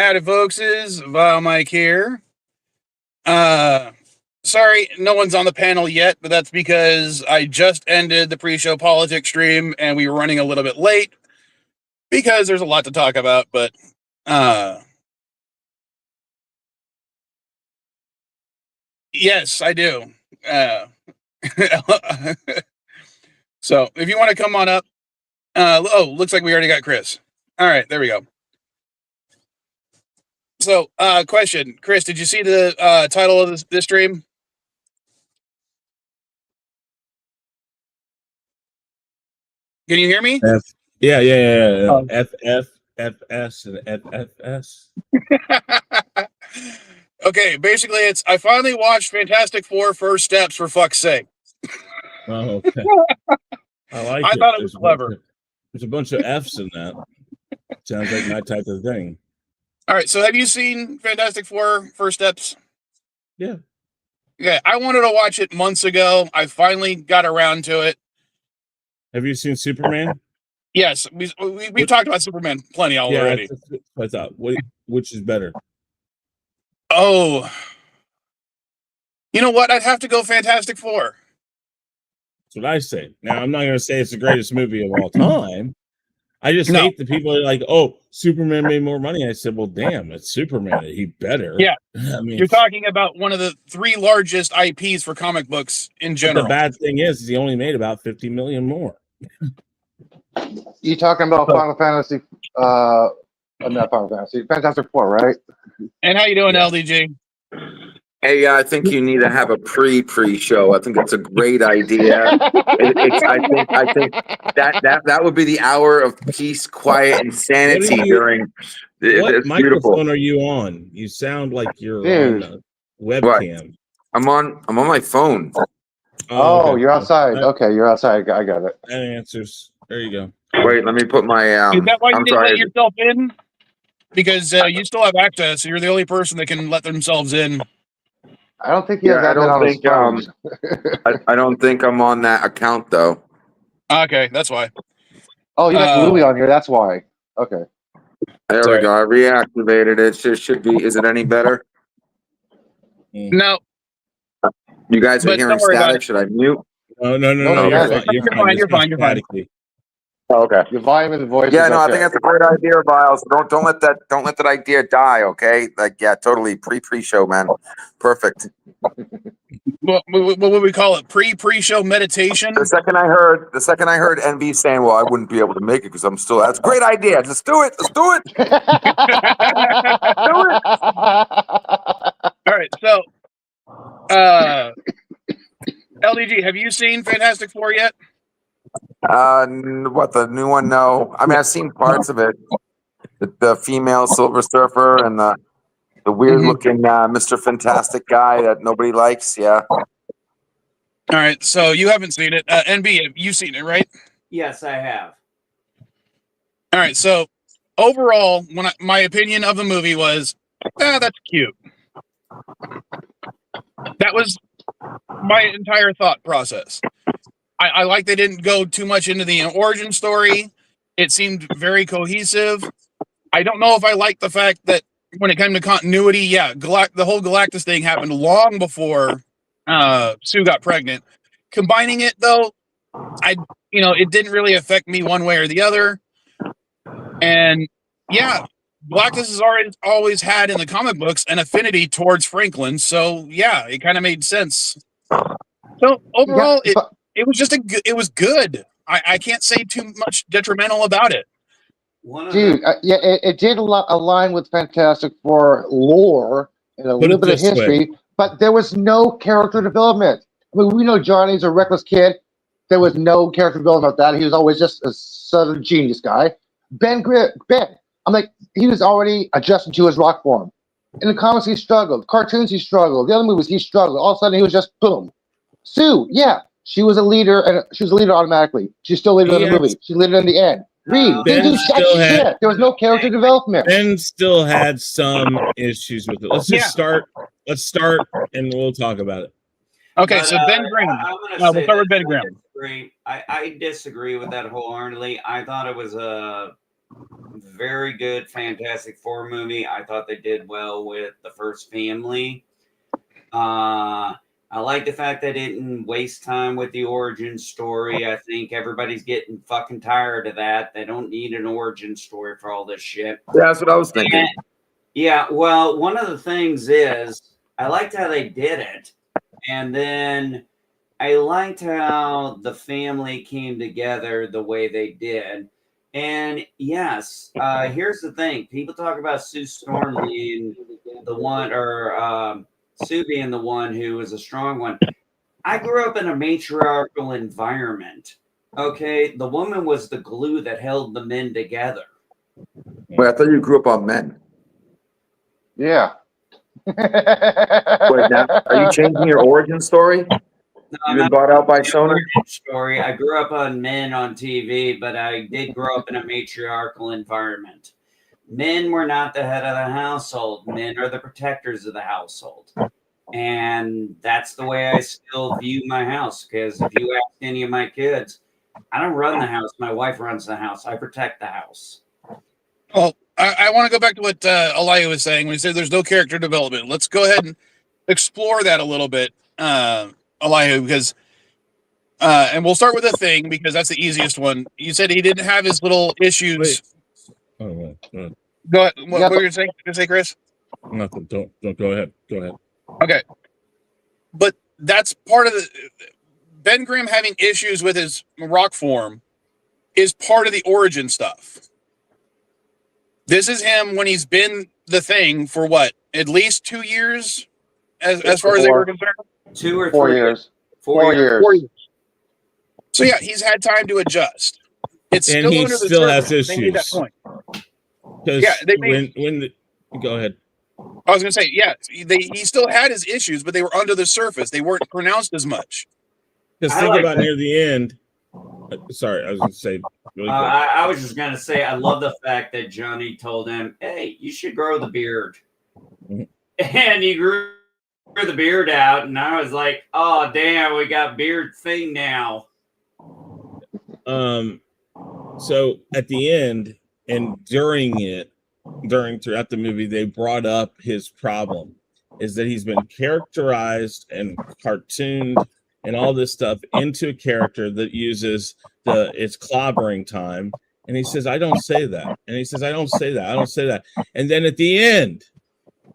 Howdy, folks. Is VileMike here. Sorry, no one's on the panel yet, but that's because I just ended the pre-show politics stream and we were running a little bit late because there's a lot to talk about. But yes, I do. So if you want to come on up, looks like we already got Chris. All right, there we go. So, question, Chris, did you see the title of this stream? Can you hear me? Yeah. Oh. FFS and FFS. Okay, basically it's I finally watched Fantastic Four First Steps, for fuck's sake. Oh, okay. I like it. I thought it was clever. There's a bunch of F's in that. Sounds like my type of thing. All right, so have you seen Fantastic Four First Steps? Yeah. Yeah, I wanted to watch it months ago. I finally got around to it. Have you seen Superman? Yes, we've talked about Superman plenty already. That's what I thought. Which is better? Oh, you know what? I'd have to go Fantastic Four. That's what I say. Now, I'm not going to say it's the greatest movie of all time. I just hate the people that are like, oh, Superman made more money. I said, well, damn, it's Superman. He better. Yeah. I mean, you're talking about one of the 3 largest IPs for comic books in general. The bad thing is he only made about 50 million more. You talking about Final Fantasy? Not Final Fantasy. Fantastic Four, right? And how you doing, LDG? Hey, I think you need to have a pre-show. I think that's a great idea. I think that would be the hour of peace, quiet, and sanity during. What microphone are you on? You sound like you're on a webcam. I'm on my phone. Oh, okay. You're outside. Okay, you're outside. I got it. That answers. There you go. Wait, let me put my. Is that why you didn't let yourself in? Because you still have access. So you're the only person that can let themselves in. I don't think he has that on his phone. I don't think I'm on that account though. Okay, that's why. Oh, you got Louie on here. That's why. Okay. There we go. I reactivated it. It should be. Is it any better? No. You guys are hearing static. Should I mute? No. You're fine. Oh, okay. Your volume and the voice. Yeah, no, I think that's a great idea, Viles. Don't let that idea die, okay? Like, yeah, totally pre-show, man. Perfect. What would we call it? Pre-show meditation? The second I heard NB saying, well, I wouldn't be able to make it because I'm still, that's a great idea. Let's do it. Do it. All right, so LDG, have you seen Fantastic Four yet? What, the new one? No. I mean, I've seen parts of it. The female Silver Surfer and the weird looking Mr. Fantastic guy that nobody likes. Yeah. All right. So you haven't seen it. NB, you've seen it, right? Yes, I have. All right. So overall, my opinion of the movie was, that's cute. That was my entire thought process. I like they didn't go too much into the origin story. It seemed very cohesive. I don't know if I like the fact that when it came to continuity, the whole Galactus thing happened long before Sue got pregnant. Combining it though, it didn't really affect me one way or the other. And yeah, Galactus has always had in the comic books an affinity towards Franklin, so yeah, it kind of made sense. So overall, it was just it was good. I can't say too much detrimental about it. Dude, it did align with Fantastic Four lore and a little bit of history, but there was no character development. I mean, we know Johnny's a reckless kid. There was no character development about that. He was always just a southern genius guy. Ben, I'm like, he was already adjusting to his rock form. In the comics, he struggled. Cartoons, he struggled. The other movies, he struggled. All of a sudden, he was just boom. Sue, she was a leader, and she was a leader automatically. She's still a leader in the movie. She's a leader in the end. Reed, didn't do shit. There was no character development. Ben still had some issues with it. Let's just start. Let's start, and we'll talk about it. Okay, so Ben Grimm. We'll start with Ben Grimm. I disagree with that wholeheartedly. I thought it was a Very good Fantastic Four movie. I thought they did well with the first family. I like the fact they didn't waste time with the origin story. I think everybody's getting fucking tired of that. They don't need an origin story for all this shit. Yeah, that's what I was thinking. And, yeah, well, one of the things is I liked how they did it. And then I liked how the family came together the way they did. And yes, here's the thing. People talk about Sue Storm being the one, or Sue being the one who was a strong one. I grew up in a matriarchal environment. Okay, the woman was the glue that held the men together. Wait, I thought you grew up on men. Yeah. Wait, now, are you changing your origin story? No, You've been bought out by Sony? Story. I grew up on men on TV, but I did grow up in a matriarchal environment. Men were not the head of the household. Men are the protectors of the household. And that's the way I still view my house. Because if you ask any of my kids, I don't run the house. My wife runs the house. I protect the house. Well, I want to go back to what Elia was saying when he said there's no character development. Let's go ahead and explore that a little bit, Elia, because and we'll start with the thing because that's the easiest one. You said he didn't have his little issues. Wait. Oh, no. Go ahead. What were you saying? Chris? Nothing. Don't go ahead. Go ahead. Okay, but that's part of the Ben Grimm having issues with his rock form is part of the origin stuff. This is him when he's been the thing for what, at least 2 years, as far as they were concerned. 2 or 4 3 years. 4 years. 4 years. So yeah, he's had time to adjust. It's And still he under the still has surface. They made that issues. point. Because Yeah, they made. Go ahead. I was going to say, yeah, he still had his issues, but they were under the surface. They weren't pronounced as much. Because I think like about that. near the end. Sorry, I was going to say. Really quick. I was just gonna say I love the fact that Johnny told him, "Hey, you should grow the beard," Mhm. and he grew the beard out, and I was like, "Oh damn, we got beard thing now." So at the end and throughout the movie, they brought up his problem is that he's been characterized and cartooned and all this stuff into a character that uses it's clobbering time. And he says, I don't say that. And he says, I don't say that. I don't say that. And then at the end,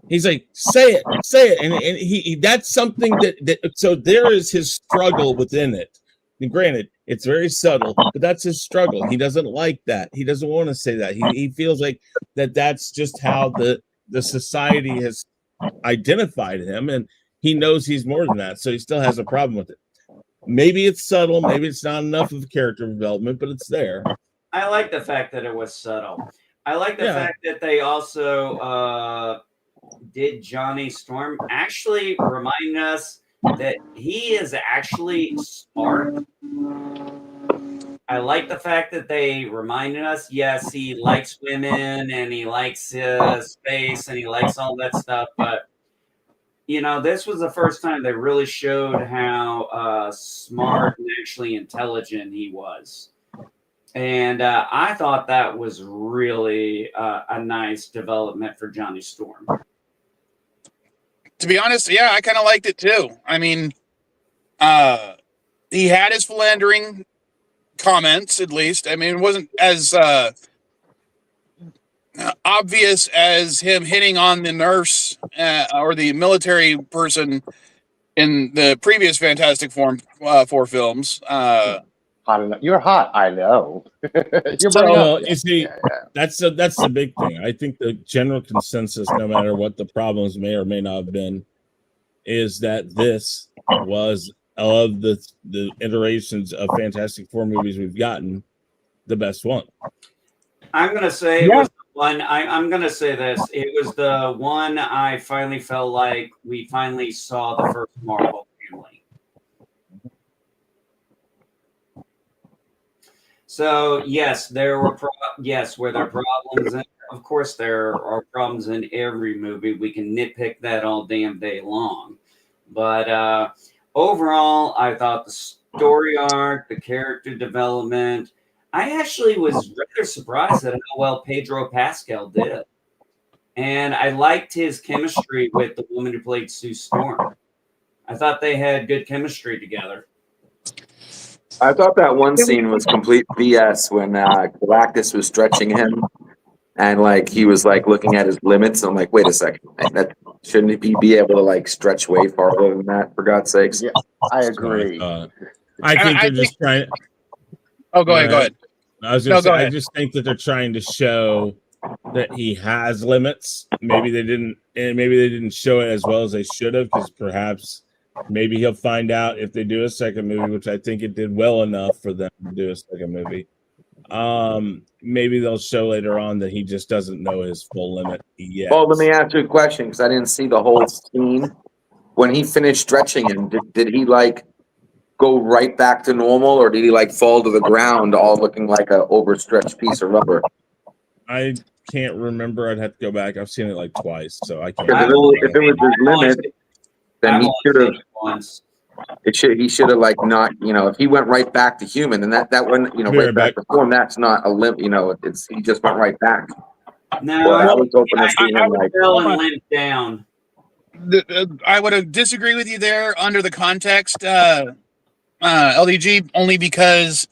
he's like, say it. And he that's something that so there is his struggle within it. And granted, it's very subtle, but that's his struggle. He doesn't like that. He doesn't want to say that. He feels like that's just how the society has identified him, and he knows he's more than that. So he still has a problem with it. Maybe it's subtle. Maybe it's not enough of character development, but it's there. I like the fact that it was subtle. I like the fact that they also did Johnny Storm actually remind us that he is actually smart. I like the fact that they reminded us, yes, he likes women and he likes space and he likes all that stuff, but you know, this was the first time they really showed how smart and actually intelligent he was. And I thought that was really a nice development for Johnny Storm. To be honest, yeah, I kind of liked it too. I mean, he had his philandering comments, at least. I mean, it wasn't as obvious as him hitting on the nurse or the military person in the previous Fantastic Four films. Hot enough. You're hot. I know. You're So, bringing Well, up. you see, Yeah. that's the big thing. I think the general consensus, no matter what the problems may or may not have been, is that this was of the iterations of Fantastic Four movies we've gotten, the best one. I'm gonna say it was the one. I'm gonna say this. It was the one I finally felt like we finally saw the first Marvel family. So yes, there were were there problems? And of course, there are problems in every movie. We can nitpick that all damn day long. But overall, I thought the story arc, the character development, I actually was rather surprised at how well Pedro Pascal did. And I liked his chemistry with the woman who played Sue Storm. I thought they had good chemistry together. I thought that one scene was complete BS when Galactus was stretching him, and like he was like looking at his limits. I'm like, wait a second, that shouldn't he be able to like stretch way farther than that? For God's sakes. Yeah, I agree. I think they're just trying. Oh, go ahead. I was going to say, I just think that they're trying to show that he has limits. Maybe they didn't show it as well as they should have, because perhaps maybe he'll find out if they do a second movie, which I think it did well enough for them to do a second movie. Maybe they'll show later on that he just doesn't know his full limit yet. Well, let me ask you a question, because I didn't see the whole scene. When he finished stretching him, did he like go right back to normal, or did he like fall to the ground all looking like an overstretched piece of rubber? I can't remember. I'd have to go back. I've seen it like twice, so I can't. If it was his limit, then he should have. He should have like not. If he went right back to human, and that went right back to form. That's not a limp. He just went right back. No, I was hoping to see him like fell and limp down. I would disagree with you there under the context, LDG, only because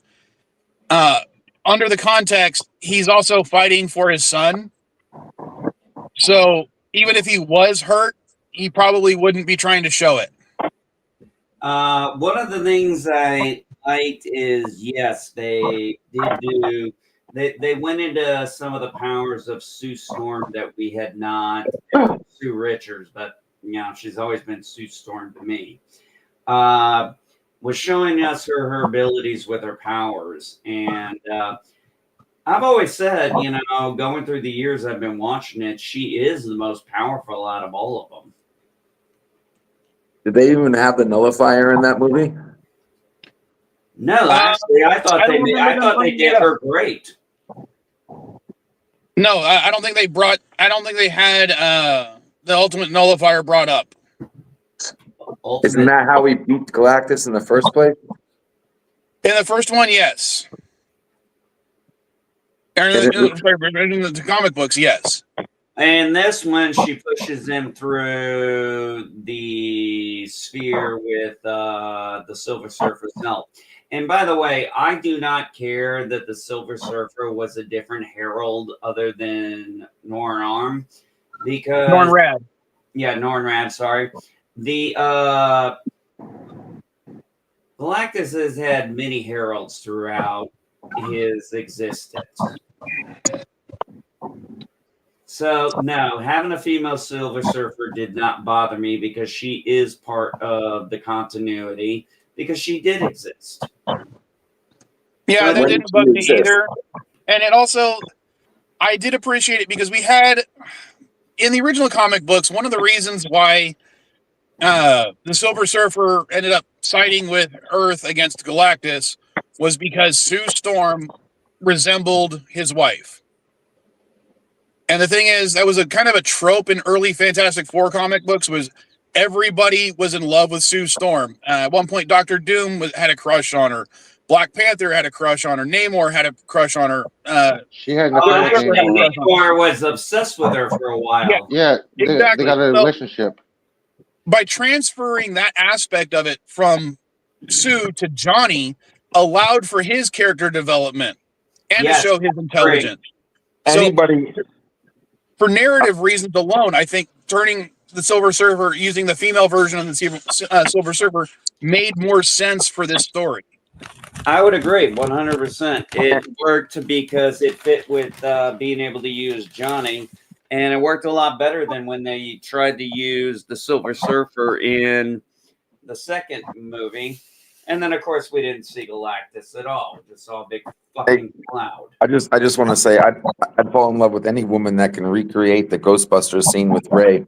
under the context, he's also fighting for his son. So even if he was hurt, he probably wouldn't be trying to show it. One of the things I liked is, yes, they did do. They went into some of the powers of Sue Storm that we had not. Sue Richards, but she's always been Sue Storm to me. Was showing us her abilities with her powers, and I've always said, going through the years I've been watching it, she is the most powerful out of all of them. Did they even have the nullifier in that movie? No, actually, I thought they did her great. No, I don't think they brought. I don't think they had the ultimate nullifier brought up. Isn't that how we beat Galactus in the first place? In the first one, yes. In the comic books, yes. And this one, she pushes him through the sphere with the Silver Surfer's help. And by the way, I do not care that the Silver Surfer was a different herald other than Norn because Norn-Rad. Yeah, Norn-Rad, sorry. The Galactus has had many heralds throughout his existence. So, no, having a female Silver Surfer did not bother me because she is part of the continuity because she did exist. Yeah, that didn't bug me either. And it also, I did appreciate it because we had, in the original comic books, one of the reasons why the Silver Surfer ended up siding with Earth against Galactus was because Sue Storm resembled his wife. And the thing is, that was a kind of a trope in early Fantastic Four comic books, was everybody was in love with Sue Storm. At one point, Dr. Doom had a crush on her. Black Panther had a crush on her. Namor had a crush on her. She had Namor was obsessed with her for a while. Yeah, exactly. They got a relationship. By transferring that aspect of it from Sue to Johnny allowed for his character development and to show his intelligence. Anybody... For narrative reasons alone, I think turning the Silver Surfer, using the female version of the Silver Surfer, made more sense for this story. I would agree, 100%. It worked because it fit with being able to use Johnny, and it worked a lot better than when they tried to use the Silver Surfer in the second movie. And then, of course, we didn't see Galactus at all. We just saw a big fucking cloud. I just want to say I'd fall in love with any woman that can recreate the Ghostbusters scene with Ray.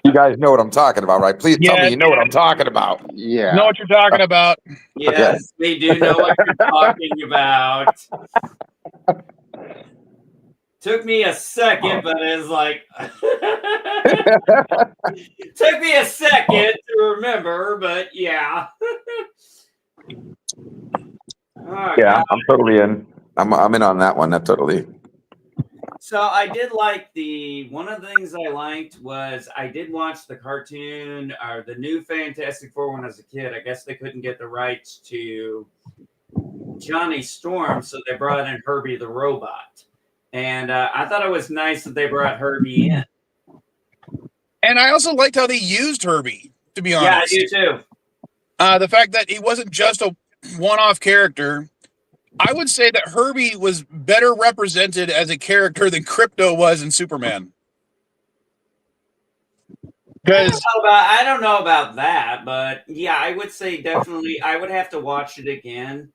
You guys know what I'm talking about, right? Please tell me you know what I'm talking about. Yeah. Know what you're talking about. Yes, we do know what you're talking about. Took me a second, but it's like... Took me a second to remember, but yeah. Oh, Yeah, God. I'm totally in. I'm in on that one. That totally. So I did like one of the things I liked was I did watch the cartoon or the new Fantastic Four when I was a kid. I guess they couldn't get the rights to Johnny Storm, so they brought in Herbie the Robot. And I thought it was nice that they brought Herbie in. And I also liked how they used Herbie, to be honest. Yeah, I do too. The fact that he wasn't just a one-off character. I would say that Herbie was better represented as a character than Crypto was in Superman. Because I don't know about that, but yeah, I would say definitely I would have to watch it again.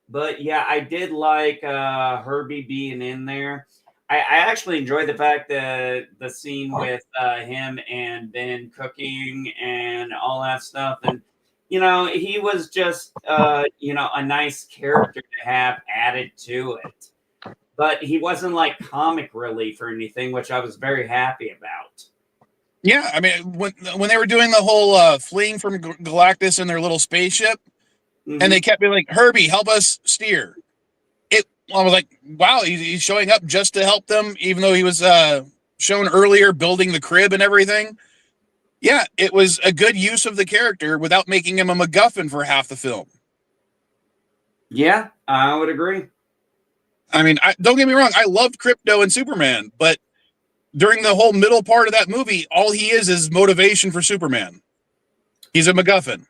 But yeah, I did like Herbie being in there. I actually enjoyed the fact that the scene with him and Ben cooking and all that stuff. And, he was just, a nice character to have added to it. But he wasn't like comic relief or anything, which I was very happy about. Yeah, I mean, when they were doing the whole fleeing from Galactus in their little spaceship, and they kept being like, Herbie, help us steer. I was like, wow, he's showing up just to help them, even though he was shown earlier building the crib and everything. Yeah, it was a good use of the character without making him a MacGuffin for half the film. Yeah, I would agree. I mean, don't get me wrong, I loved Crypto and Superman, but during the whole middle part of that movie, all he is motivation for Superman. He's a MacGuffin.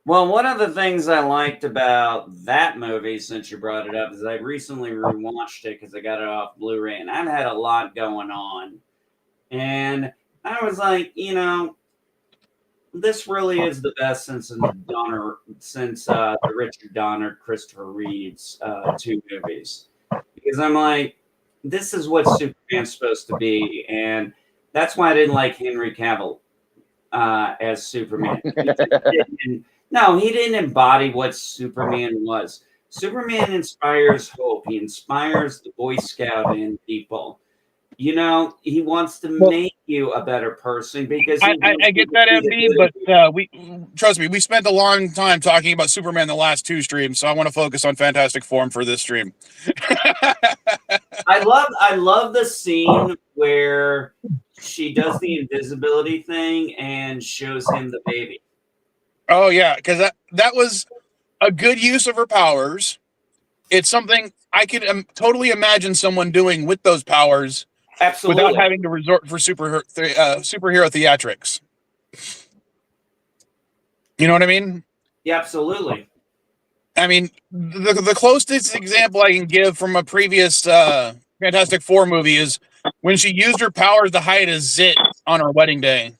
Well, one of the things I liked about that movie, since you brought it up, is I recently rewatched it because I got it off Blu-ray, and I've had a lot going on. And I was like, this really is the best since the Richard Donner, Christopher Reeve's 2 movies. Because I'm like, this is what Superman's supposed to be. And that's why I didn't like Henry Cavill as Superman. He didn't embody what Superman was. Superman inspires hope. He inspires the Boy Scout in people. He wants to make you a better person because I get that, MB, but we trust me, we spent a long time talking about Superman the last 2 streams, so I want to focus on Fantastic Form for this stream. I love the scene where she does the invisibility thing and shows him the baby. Oh yeah, because that was a good use of her powers. It's something I could totally imagine someone doing with those powers. Absolutely. Without having to resort for superhero theatrics. You know what I mean? Yeah, absolutely. I mean, the closest example I can give from a previous Fantastic Four movie is when she used her powers to hide a zit on her wedding day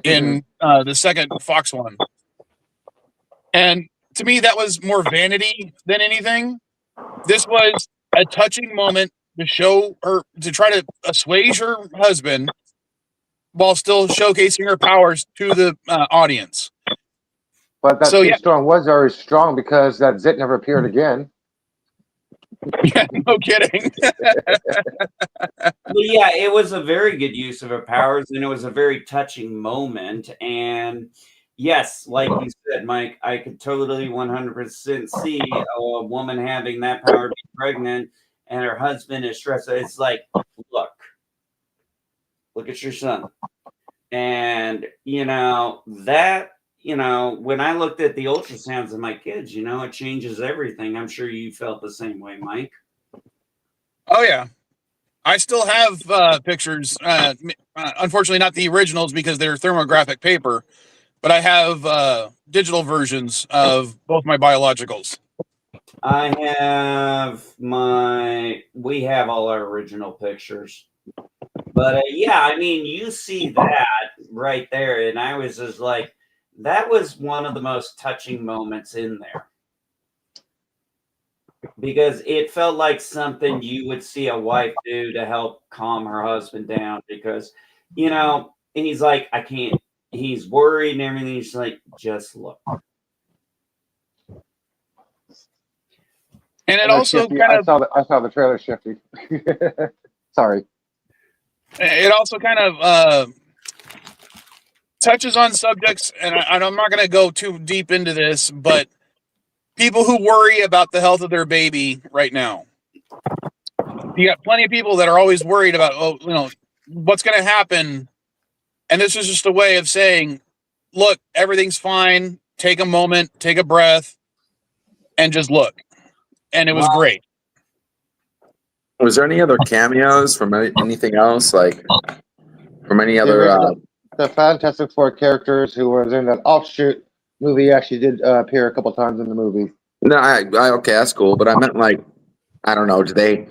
in the second Fox one. And to me, that was more vanity than anything. This was a touching moment to show her, to try to assuage her husband while still showcasing her powers to the audience. But that storm was very strong because that zit never appeared again. Yeah, no kidding. But yeah, it was a very good use of her powers, and it was a very touching moment. And yes, like you said, Mike, I could totally 100% see a woman having that power to be pregnant and her husband is stressed. It's like, look at your son. And, that, when I looked at the ultrasounds of my kids, it changes everything. I'm sure you felt the same way, Mike. Oh, yeah. I still have pictures. Unfortunately, not the originals because they're thermographic paper, but I have digital versions of both my biologicals. We have all our original pictures. But yeah, I mean, you see that right there. And I was just like, that was one of the most touching moments in there. Because it felt like something you would see a wife do to help calm her husband down. Because, and he's like, I can't, he's worried and everything. He's like, just look. And it also Shifty, I saw the trailer, Shifty. Sorry. It also kind of touches on subjects, and I'm not going to go too deep into this, but people who worry about the health of their baby right now. You got plenty of people that are always worried about, what's going to happen. And this is just a way of saying, look, everything's fine. Take a moment, take a breath, and just look. And it was great. Was there any other cameos from anything else, like from any other? The Fantastic Four characters who was in that offshoot movie actually did appear a couple times in the movie. No, okay, that's cool. But I meant like, I don't know. Do they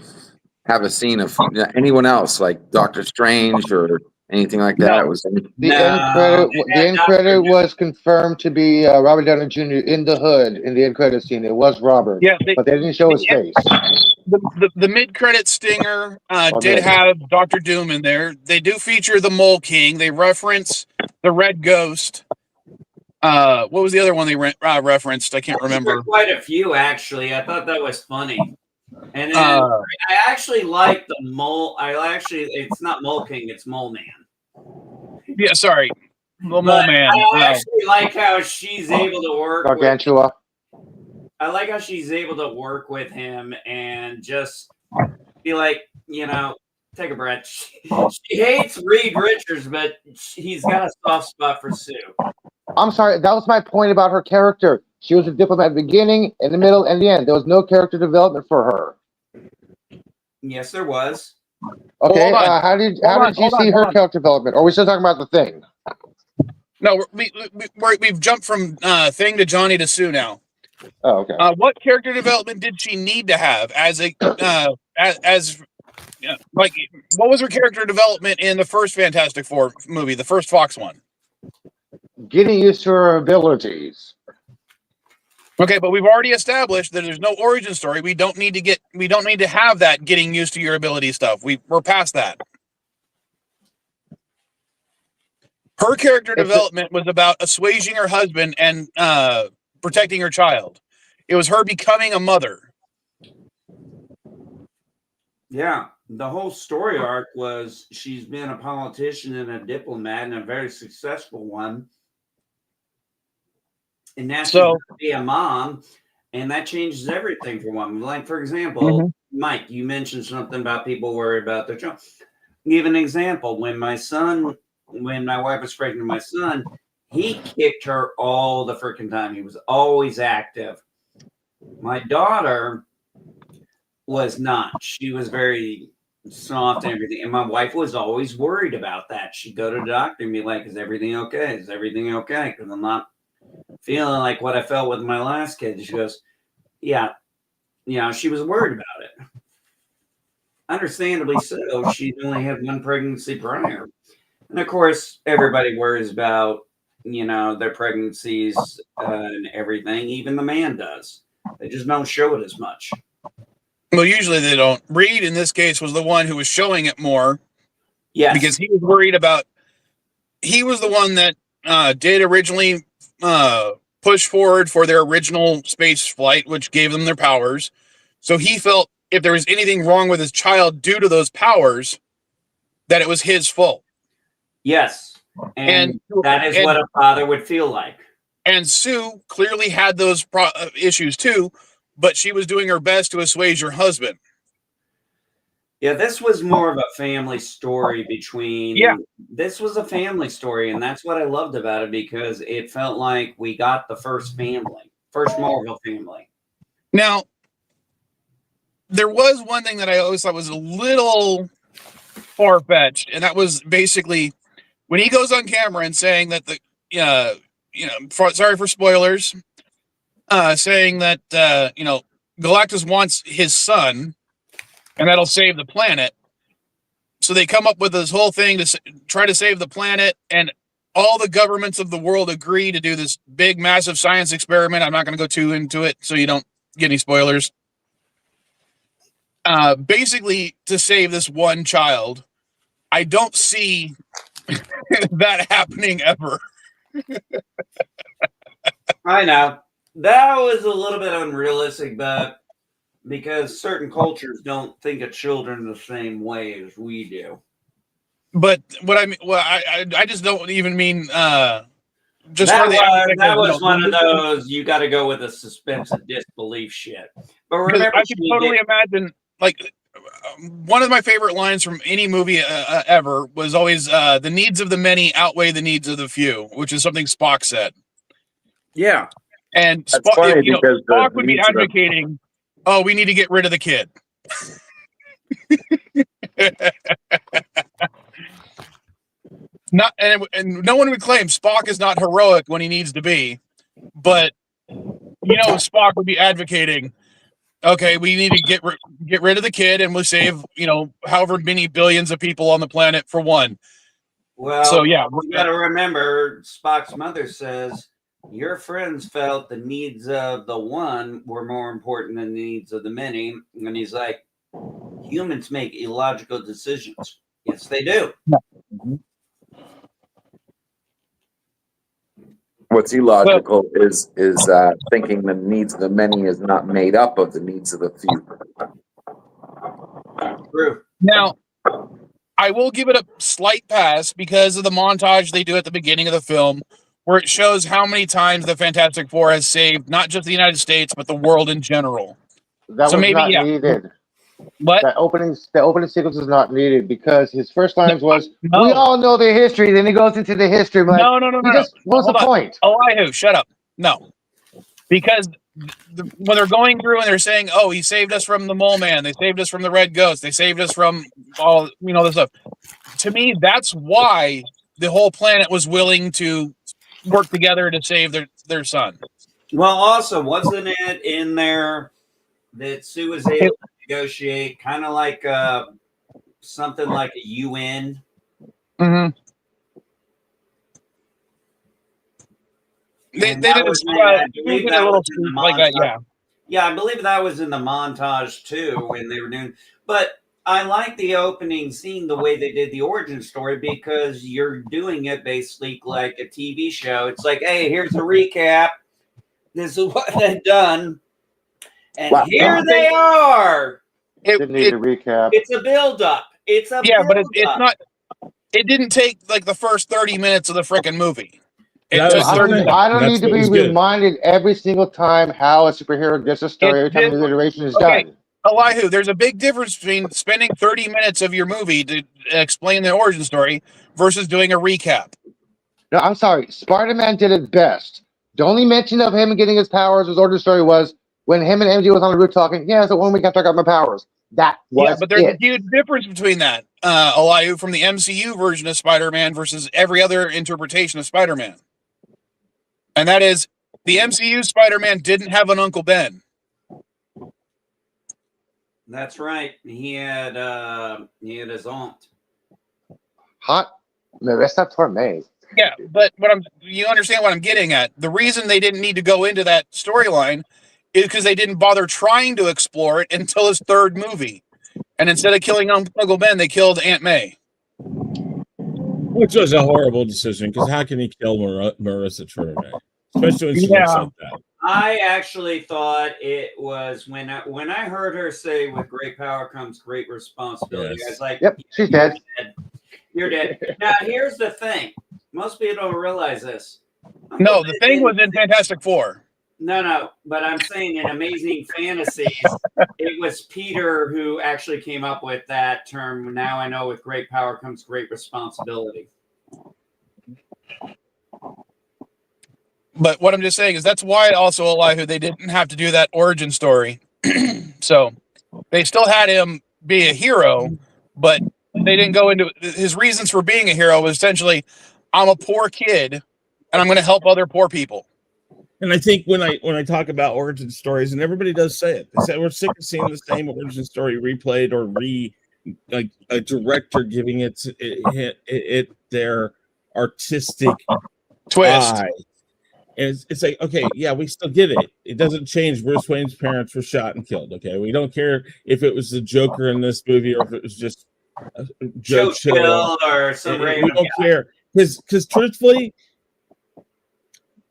have a scene of anyone else, like Doctor Strange or anything like that? No. Was The end credit was confirmed to be Robert Downey Jr. in the hood in the end credit scene. It was Robert, but they didn't show his face. The mid-credit stinger did have Dr. Doom in there. They do feature the Mole King. They reference the Red Ghost. What was the other one they referenced? I can't remember. Quite a few, actually. I thought that was funny. And then I actually like the Mole. It's not Mole King, it's Mole Man. Yeah, sorry. The Mole Man. I actually like how she's able to work Gargantua. I like how she's able to work with him and just be like, take a breath. She hates Reed Richards, but he's got a soft spot for Sue. I'm sorry, that was my point about her character. She was a diplomat at the beginning, in the middle, and the end. There was no character development for her. Yes, there was. Okay, how did you see her character development? Or are we still talking about the Thing? No, we've jumped from Thing to Johnny to Sue now. Oh, okay. What character development did she need to have what was her character development in the first Fantastic Four movie, the first Fox one? Getting used to her abilities. Okay, but we've already established that there's no origin story. We don't need to have that getting used to your ability stuff. We're past that. Her character development was about assuaging her husband and protecting her child. It was her becoming a mother. Yeah, the whole story arc was she's been a politician and a diplomat and a very successful one. And now she's going to be a mom, and that changes everything for one. Like, for example, Mike, you mentioned something about people worried about their child. Give an example. When my wife was pregnant with my son, he kicked her all the freaking time. He was always active. My daughter was not. She was very soft and everything. And my wife was always worried about that. She'd go to the doctor and be like, is everything okay? Is everything okay? Because I'm not feeling like what I felt with my last kid. She goes, yeah. She was worried about it. Understandably so. She only had one pregnancy prior. And of course, everybody worries about, their pregnancies and everything. Even the man does. They just don't show it as much. Well, usually they don't. Reed, in this case, was the one who was showing it more. Yes. Because he was worried about... He was the one that did originally push forward for their original space flight, which gave them their powers. So he felt if there was anything wrong with his child due to those powers, that it was his fault. Yes. And that is what a father would feel like. And Sue clearly had those issues too, but she was doing her best to assuage her husband. Yeah, this was more of a family story between... Yeah. This was a family story, and that's what I loved about it, because it felt like we got the first Marvel family. Now, there was one thing that I always thought was a little far-fetched, and that was basically when he goes on camera and saying that sorry for spoilers, saying that, Galactus wants his son, and that'll save the planet. So they come up with this whole thing to try to save the planet, and all the governments of the world agree to do this big, massive science experiment. I'm not going to go too into it so you don't get any spoilers. Basically, to save this one child. I don't see that happening ever. I know. That was a little bit unrealistic, but because certain cultures don't think of children the same way as we do. But what I mean, well, I just don't even mean just that for the that was one of those you got to go with a suspense of disbelief shit. But remember, I can totally imagine, like, one of my favorite lines from any movie ever was always the needs of the many outweigh the needs of the few, which is something Spock said. Yeah. And That's funny because Spock would be advocating, oh, we need to get rid of the kid. And no one would claim Spock is not heroic when he needs to be, but Spock would be advocating, okay, we need to get rid of the kid, and we'll save however many billions of people on the planet for one. Well, so yeah, you got to remember, Spock's mother says your friends felt the needs of the one were more important than the needs of the many, and he's like, humans make illogical decisions. Yes, they do. Mm-hmm. What's illogical is thinking the needs of the many is not made up of the needs of the few. True. Now, I will give it a slight pass because of the montage they do at the beginning of the film, where it shows how many times the Fantastic Four has saved not just the United States but the world in general. That was not needed. What? The opening sequence is not needed because his first lines was, "We all know the history." Then he goes into the history. Like, no. What's the point? Elihu, shut up. No, because when they're going through and they're saying, "Oh, he saved us from the Mole Man. They saved us from the Red Ghost. They saved us from all this stuff." To me, that's why the whole planet was willing to work together to save their son. Well, also, wasn't it in there that Sue was able to negotiate kind of like something like a UN? Mm-hmm. They did a little like that, yeah. Yeah, I believe that was in the montage too when they were doing. But I like the opening scene, the way they did the origin story, because you're doing it basically like a TV show. It's like, hey, here's a recap. This is what they've done. And here they are. Didn't need a recap. It's a build-up. But it's not. It didn't take like the first 30 minutes of the freaking movie. I don't need to be reminded every single time how a superhero gets a story every time the iteration is done. Elihu, there's a big difference between spending 30 minutes of your movie to explain the origin story versus doing a recap. No, I'm sorry. Spider-Man did it best. The only mention of him getting his powers, his origin story, was when him and MJ was on the roof talking, yeah, so 1 week after I got my powers. That was but there's a huge difference between that, Elihu, from the MCU version of Spider-Man versus every other interpretation of Spider-Man. And that is, the MCU Spider-Man didn't have an Uncle Ben. That's right. He had his aunt. Hot? No, that's not Torme. Yeah, but you understand what I'm getting at. The reason they didn't need to go into that storyline is because they didn't bother trying to explore it until his third movie. And instead of killing Uncle Ben, they killed Aunt May. Which was a horrible decision, because how can he kill Marissa Tomei? Especially when she looks like that. I actually thought it was when I heard her say, "With great power comes great responsibility." Yes. I was like, "Yep, she's dead. You're dead." Now, here's the thing: most people don't realize this. No, the thing was in Fantastic Four. No, but I'm saying in Amazing Fantasies, it was Peter who actually came up with that term. Now I know with great power comes great responsibility. But what I'm just saying is that's why also Elihu, they didn't have to do that origin story. So they still had him be a hero, but they didn't go into his reasons for being a hero was essentially, I'm a poor kid and I'm going to help other poor people. And I think when I talk about origin stories, and everybody does say it, they say we're sick of seeing the same origin story replayed or like a director giving it their artistic twist. Eye. And it's like, okay, yeah, we still get it. It doesn't change. Bruce Wayne's parents were shot and killed. Okay, we don't care if it was the Joker in this movie or if it was just Joe Chill or some. We don't care because truthfully,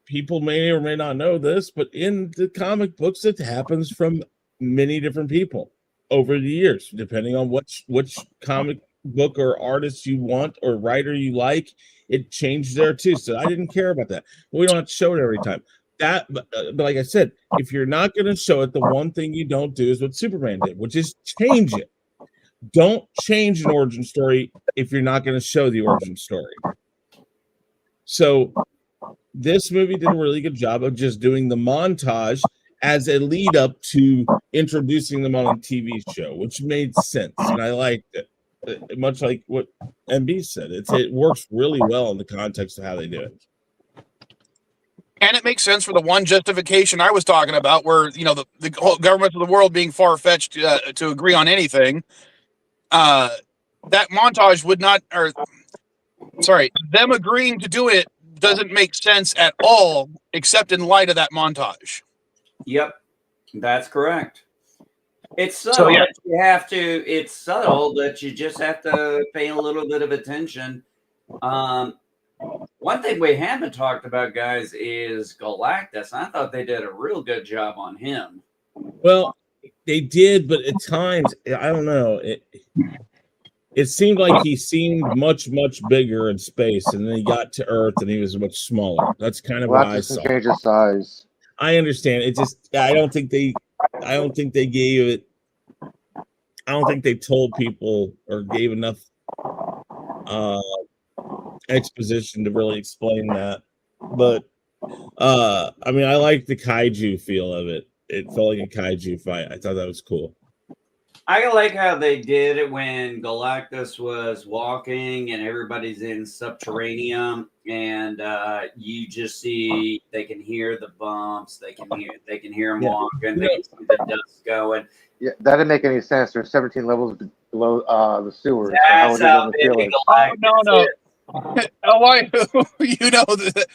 people may or may not know this, but in the comic books, it happens from many different people over the years, depending on which comic book or artist you want or writer you like, it changed there too. So I didn't care about that. We don't have to show it every time. But like I said, if you're not going to show it, the one thing you don't do is what Superman did, which is change it. Don't change an origin story if you're not going to show the origin story. So this movie did a really good job of just doing the montage as a lead up to introducing them on a TV show, which made sense, and I liked it. Much like what MB said, it works really well in the context of how they do it. And it makes sense for the one justification I was talking about, where the whole governments of the world being far-fetched to agree on anything. That montage would not, or sorry, them agreeing to do it doesn't make sense at all, except in light of that montage. Yep, that's correct. It's subtle. So, yeah. It's subtle that you just have to pay a little bit of attention. One thing we haven't talked about, guys, is Galactus. I thought they did a real good job on him. Well, they did, but at times, I don't know. It seemed like he seemed much, much bigger in space, and then he got to Earth and he was much smaller. That's kind of what I saw. Change his size. I understand. It just, I don't think they gave it. I don't think they told people or gave enough exposition to really explain that. But I mean, I like the kaiju feel of it. It felt like a kaiju fight. I thought that was cool. I like how they did it when Galactus was walking and everybody's in subterranean, and you just see they can hear the bumps, they can hear him walking, they can see the dust going. Yeah, that didn't make any sense. There's 17 levels below the sewers. That's how big Galactus no. Why? You know that.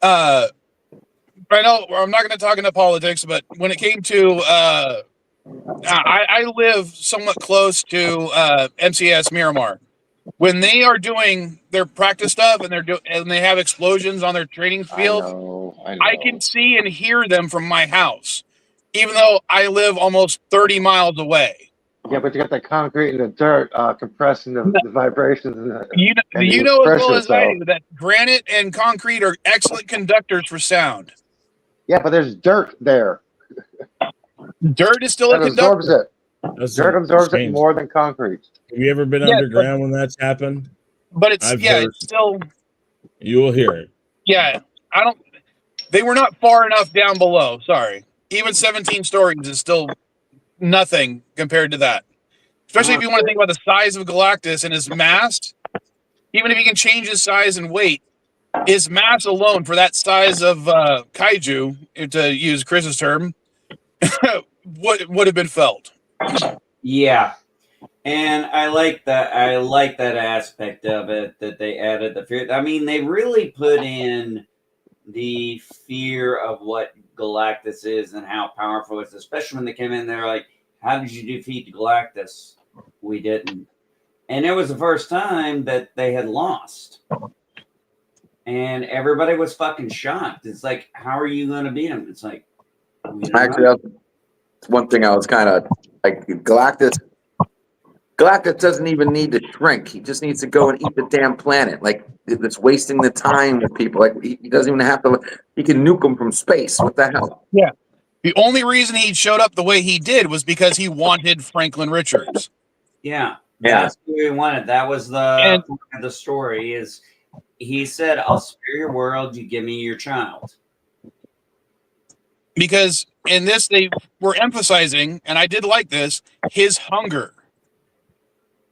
I know I'm not going to talk into politics, but when it came to I live somewhat close to MCS Miramar. When they are doing their practice stuff and they have explosions on their training field, I can see and hear them from my house, even though I live almost 30 miles away. Yeah, but you got the concrete and the dirt compressing the vibrations. And you know as well as I do that granite and concrete are excellent conductors for sound. Yeah, but there's dirt there. Dirt is still a conductor. Dirt absorbs it more than concrete. Have you ever been underground when that's happened? But it's still. You will hear it. Yeah, they were not far enough down below. Sorry. Even 17 stories is still nothing compared to that. Especially if you want to think about the size of Galactus and his mass. Even if he can change his size and weight, his mass alone for that size of kaiju, to use Chris's term, would have been felt. Yeah. And I like that. I like that aspect of it, that they added the fear. I mean, they really put in the fear of what Galactus is and how powerful it is, especially when they came in. They're like, how did you defeat Galactus? We didn't. And it was the first time that they had lost. And everybody was fucking shocked. It's like, how are you going to beat him? It's like, actually, that's one thing I was kind of like, Galactus doesn't even need to shrink. He just needs to go and eat the damn planet. Like, it's wasting the time with people. Like, he doesn't even have to. He can nuke them from space. What the hell? Yeah. The only reason he showed up the way he did was because he wanted Franklin Richards. Yeah. That's what he wanted. That was the story. Is he said, "I'll spare your world. You give me your child." Because in this, they were emphasizing, and I did like this, his hunger.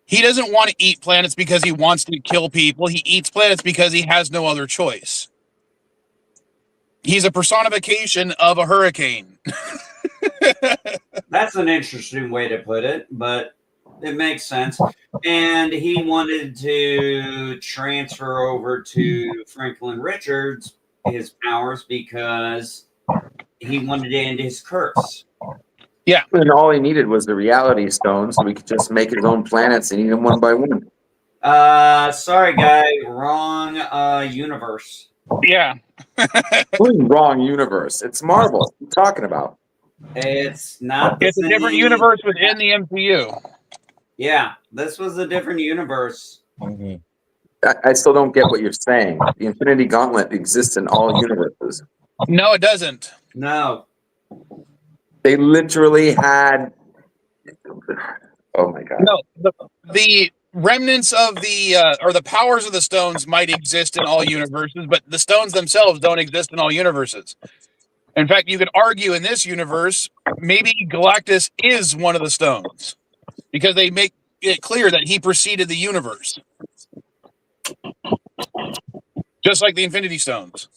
He doesn't want to eat planets because he wants to kill people. He eats planets because he has no other choice. He's a personification of a hurricane. That's an interesting way to put it, but it makes sense. And he wanted to transfer over to Franklin Richards his powers because he wanted to end his curse. Yeah. And all he needed was the reality stone so he could just make his own planets and eat them one by one. Sorry, guy. Wrong universe. Yeah. Wrong universe. It's Marvel. What are you talking about? It's not. It's a different universe within the MCU. Yeah, this was a different universe. Mhm. I still don't get what you're saying. The Infinity Gauntlet exists in all universes. No, it doesn't. No. They literally had. Oh my god. No, the remnants of the or the powers of the stones might exist in all universes, but the stones themselves don't exist in all universes. In fact, you could argue in this universe, maybe Galactus is one of the stones because they make it clear that he preceded the universe, just like the Infinity Stones.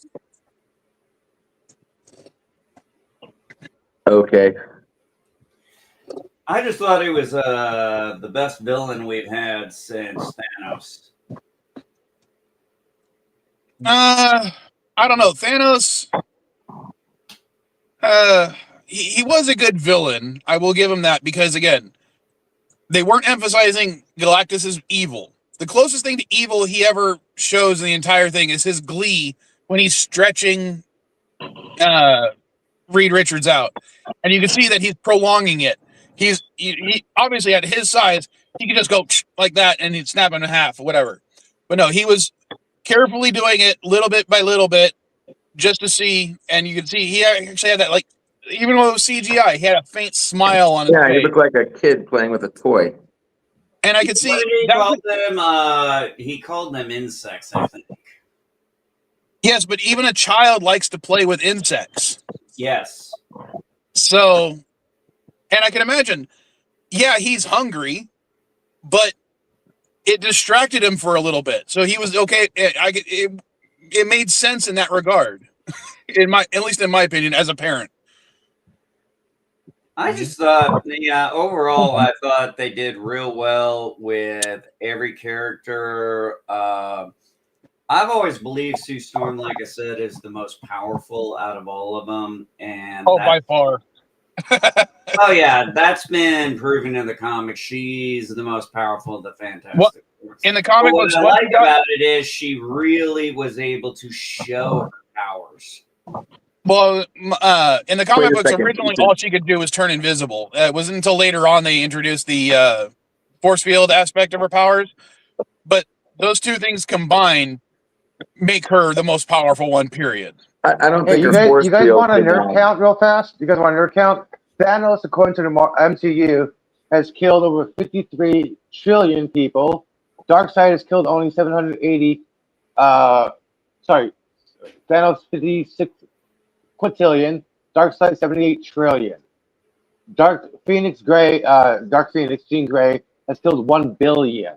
Okay. I just thought he was the best villain we've had since Thanos. I don't know. Thanos, he was a good villain. I will give him that because, again, they weren't emphasizing Galactus as evil. The closest thing to evil he ever shows in the entire thing is his glee when he's stretching Reed Richards out. And you can see that he's prolonging it. He obviously at his size, he could just go like that and he'd snap in half or whatever. But no, he was carefully doing it little bit by little bit just to see. And you can see he actually had that, like, even though it was CGI, he had a faint smile on his Yeah, face. he looked like a kid playing with a toy. And I could see What did he call them? He called them insects, I think. yes, but even a child likes to play with insects. Yes. So, and I can imagine, yeah, he's hungry, but it distracted him for a little bit. So he was okay. It made sense in that regard, at least in my opinion, as a parent. I just thought, overall, I thought they did real well with every character. I've always believed Sue Storm, like I said, is the most powerful out of all of them. And by far. Oh, yeah, that's been proven in the comics. She's the most powerful of the Fantastic Four. In the comic What books, I like about it is she really was able to show her powers. well, in the comic Wait a books, second. originally all she could do was turn invisible. It wasn't until later on they introduced the force field aspect of her powers. But those two things combined make her the most powerful one, period. I don't Hey, think you guys want a nerd count real fast? You guys want a nerd count? Thanos, according to the MCU, has killed over 53 trillion people. Darkseid has killed only 780. Sorry, Thanos 56 quintillion. Darkseid 78 trillion. Dark Phoenix, Jean Grey has killed 1 billion.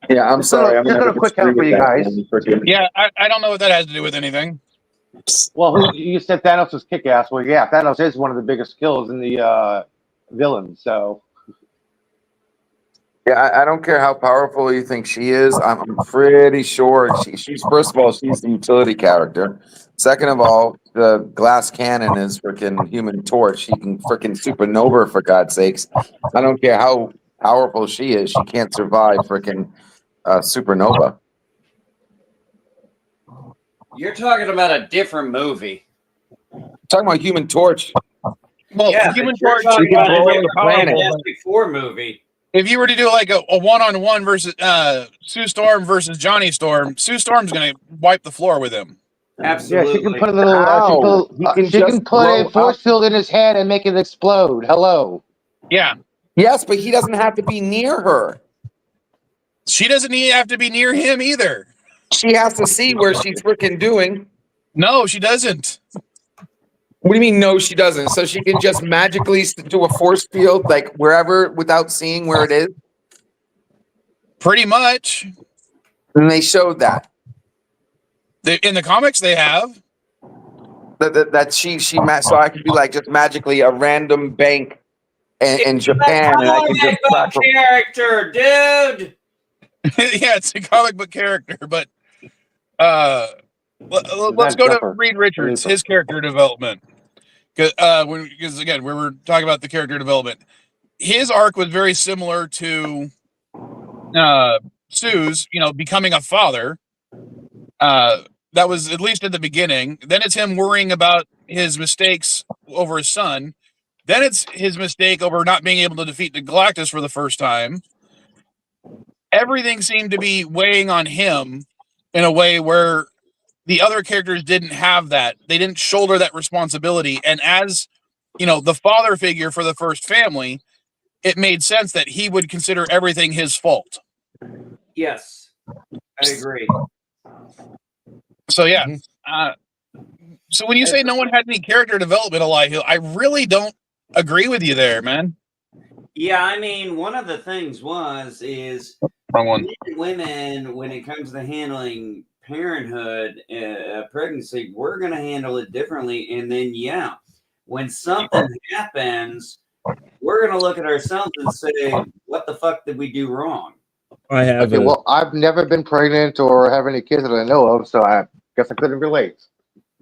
Yeah, I'm sorry. I'm just gonna a quick count for you guys. Yeah, I don't know what that has to do with anything. Well, you said Thanos was kick-ass. Well, yeah, Thanos is one of the biggest kills in the villains. So, yeah, I don't care how powerful you think she is. I'm pretty sure she's first of all, she's the utility character. Second of all, the glass cannon is freaking Human Torch. She can freaking supernova for God's sakes. I don't care how powerful she is. She can't survive freaking supernova. You're talking about a different movie. Talking about Human Torch. Well, Yeah, Human but you're Torch talking is about way a more different powerful. Fantastic Four movie. If you were to do like a one-on-one versus Sue Storm versus Johnny Storm, Sue Storm's going to wipe the floor with him. Absolutely. yeah, she can put a little. She can put a force field in his head and make it explode. Hello. Yeah. Yes, but he doesn't have to be near her. She doesn't have to be near him either. She has to see where she's freaking doing. No, she doesn't. What do you mean, no, she doesn't? So she can just magically do a force field, like wherever, without seeing where it is? Pretty much. And they showed that. In the comics, they have. That she so I could be like just magically a random bank in Japan. And I can just book character, dude. Yeah, it's a comic book character, but let's go to Reed Richards, his character development. Because again, we were talking about the character development. His arc was very similar to Sue's, becoming a father. That was at least at the beginning. Then it's him worrying about his mistakes over his son. Then it's his mistake over not being able to defeat the Galactus for the first time. Everything seemed to be weighing on him in a way where the other characters didn't have that. They didn't shoulder that responsibility. And as, the father figure for the first family, it made sense that he would consider everything his fault. Yes, I agree. So, yeah. So when you say no one had any character development, I really don't agree with you there, man. Yeah, I mean, one of the things is women, when it comes to handling parenthood, pregnancy, we're going to handle it differently. And then, when something happens, we're going to look at ourselves and say, what the fuck did we do wrong? I have. Okay, well, I've never been pregnant or have any kids that I know of, so I guess I couldn't relate.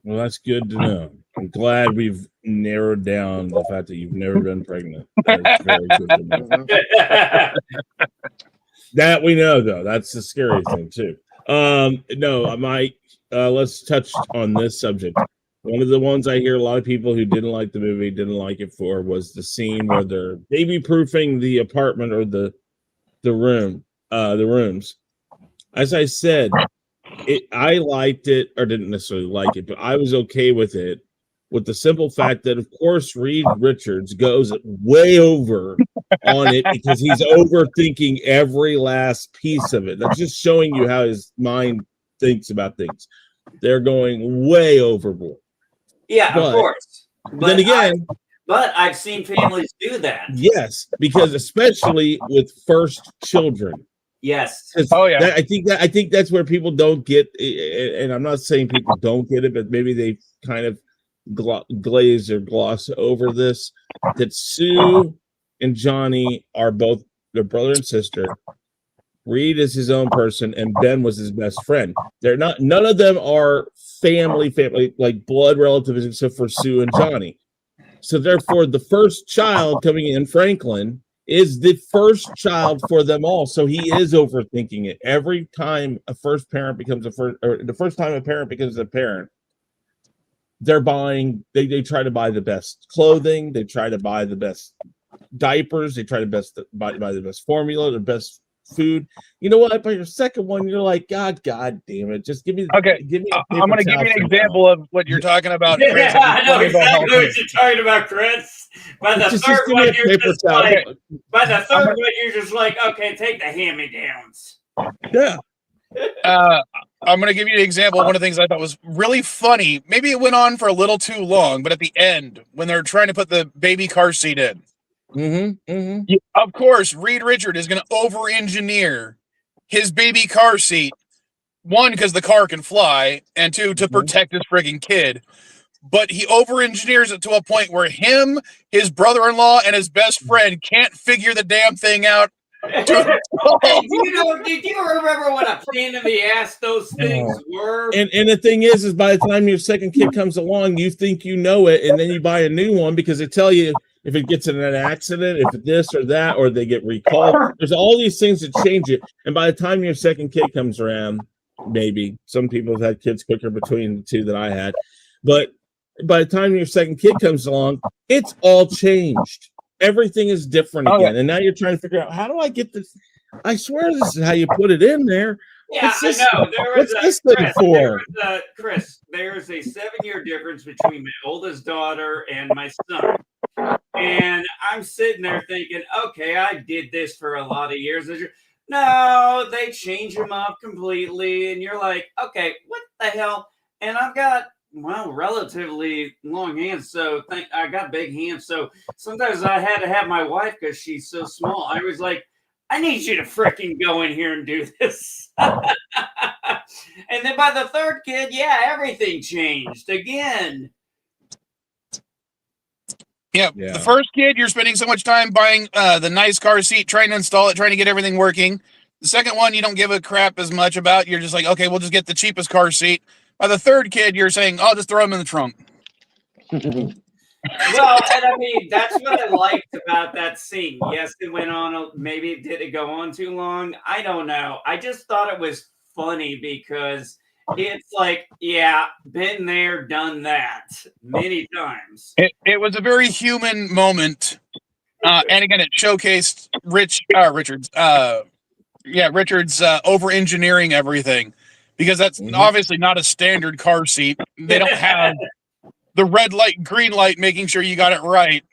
Well, that's good to know. I'm glad we've narrowed down the fact that you've never been pregnant. That's very good to know. That we know, though. That's the scary thing, too. No, I might. Let's touch on this subject. One of the ones I hear a lot of people who didn't like the movie, didn't like it for, was the scene where they're baby-proofing the apartment or the rooms. As I said, I liked it, or didn't necessarily like it, but I was okay with it, with the simple fact that, of course, Reed Richards goes way over on it because he's overthinking every last piece of it. That's just showing you how his mind thinks about things. They're going way overboard. Yeah, of course. But then again, I've seen families do that. Yes, because especially with first children. Yes. Oh yeah. I think that's where people don't get, and I'm not saying people don't get it, but maybe they kind of glaze or gloss over this. That Sue and Johnny are both their brother and sister. Reed is his own person, and Ben was his best friend. They're not. None of them are family like blood relatives, except for Sue and Johnny. So therefore, the first child coming in, Franklin, is the first child for them all. So he is overthinking it. Every time a first parent becomes the first time a parent becomes a parent, they're buying. They try to buy the best clothing. They try to buy the best diapers. They try to buy the best formula, the best food. You know what? By your second one, you're like, God damn it! Just give me. Okay, give me. I'm going to give you an example of what you're talking about. Chris. Yeah, I know exactly what you're talking about, Chris. By the third one, you're just like, you're just like, okay, take the hand-me-downs. Yeah. I'm going to give you an example of one of the things I thought was really funny. Maybe it went on for a little too long, but at the end, when they're trying to put the baby car seat in, of course, Reed Richard is going to over-engineer his baby car seat. One, because the car can fly, and two, to protect his frigging kid. But he over-engineers it to a point where him, his brother-in-law, and his best friend can't figure the damn thing out. Hey, did you remember what a pain in the ass those things were? And the thing is by the time your second kid comes along, you think you know it, and then you buy a new one because they tell you if it gets in an accident, if this or that, or they get recalled. There's all these things that change it. And by the time your second kid comes around, maybe some people have had kids quicker between the two that I had, but by the time your second kid comes along, it's all changed. Everything is different again. And now you're trying to figure out, how do I get this? I swear this is how you put it in there. Yeah, I know. What's this thing for? Chris, there's a 7-year difference between my oldest daughter and my son. And I'm sitting there thinking, okay, I did this for a lot of years. No, they change them up completely. And you're like, okay, what the hell? And I've got, relatively long hands. So I got big hands. So sometimes I had to have my wife, because she's so small. I was like, I need you to freaking go in here and do this. And then by the third kid, everything changed again. Yeah, the first kid, you're spending so much time buying the nice car seat, trying to install it, trying to get everything working. The second one, you don't give a crap as much about. You're just like, okay, we'll just get the cheapest car seat. By the third kid, you're saying, oh, just throw him in the trunk. Well, and I mean, that's what I liked about that scene. Yes, it went on. Maybe did it go on too long? I don't know. I just thought it was funny because it's like, yeah, been there, done that many times. It was a very human moment. And again, it showcased Richard's over engineering everything, because that's obviously not a standard car seat. They don't have the red light, green light, making sure you got it right.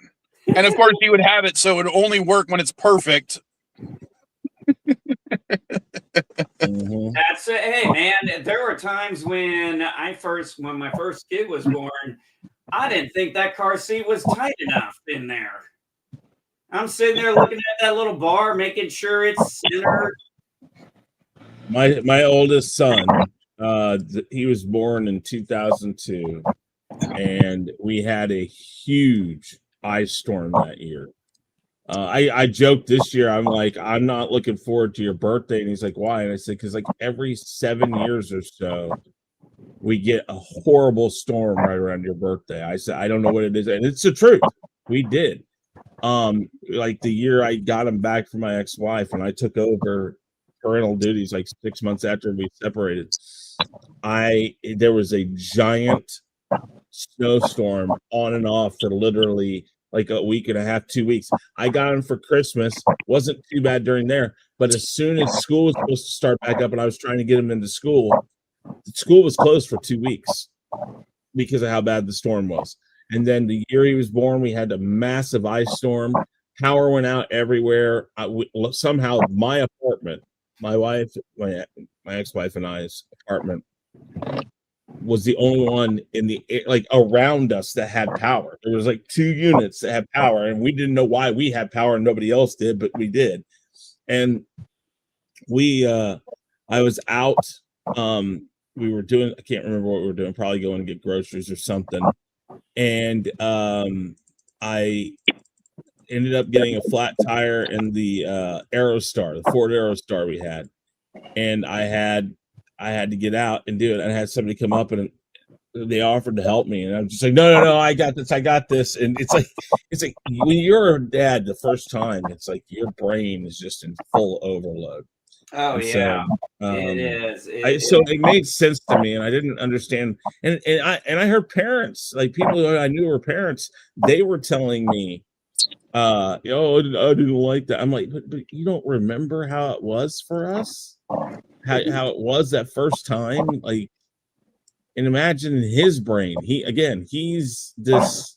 And of course, he would have it so it would only work when it's perfect. That's it. Hey, man, there were times when my first kid was born, I didn't think that car seat was tight enough in there. I'm sitting there looking at that little bar, making sure it's centered. My oldest son, he was born in 2002, and we had a huge ice storm that year. I joked this year, I'm like, I'm not looking forward to your birthday. And he's like, why? And I said, because like every 7 years or so, we get a horrible storm right around your birthday. I said, I don't know what it is. And it's the truth. We did. Like the year I got him back from my ex-wife and I took over parental duties like 6 months after we separated, there was a giant snowstorm on and off for literally like a week and a half, 2 weeks. I got him for Christmas. Wasn't too bad during there. But as soon as school was supposed to start back up and I was trying to get him into school, the school was closed for 2 weeks because of how bad the storm was. And then the year he was born, we had a massive ice storm. Power went out everywhere. Somehow my apartment, my wife, my ex-wife and I's apartment was the only one in the like around us that had power. There was like 2 units that had power, and we didn't know why we had power and nobody else did, but we did. And I was out. We were doing, I can't remember what we were doing, probably going to get groceries or something. And I ended up getting a flat tire in the Aerostar, the Ford Aerostar we had, and I had to get out and do it. I had somebody come up and they offered to help me, and I'm just like, no, I got this. And it's like when you're a dad the first time, it's like your brain is just in full overload. Oh, and yeah, so, it is. So it made sense to me, and I didn't understand. And I heard parents, like people who I knew were parents, they were telling me, I didn't like that. I'm like, but you don't remember how it was for us, how it was that first time, like. And imagine in his brain, he's this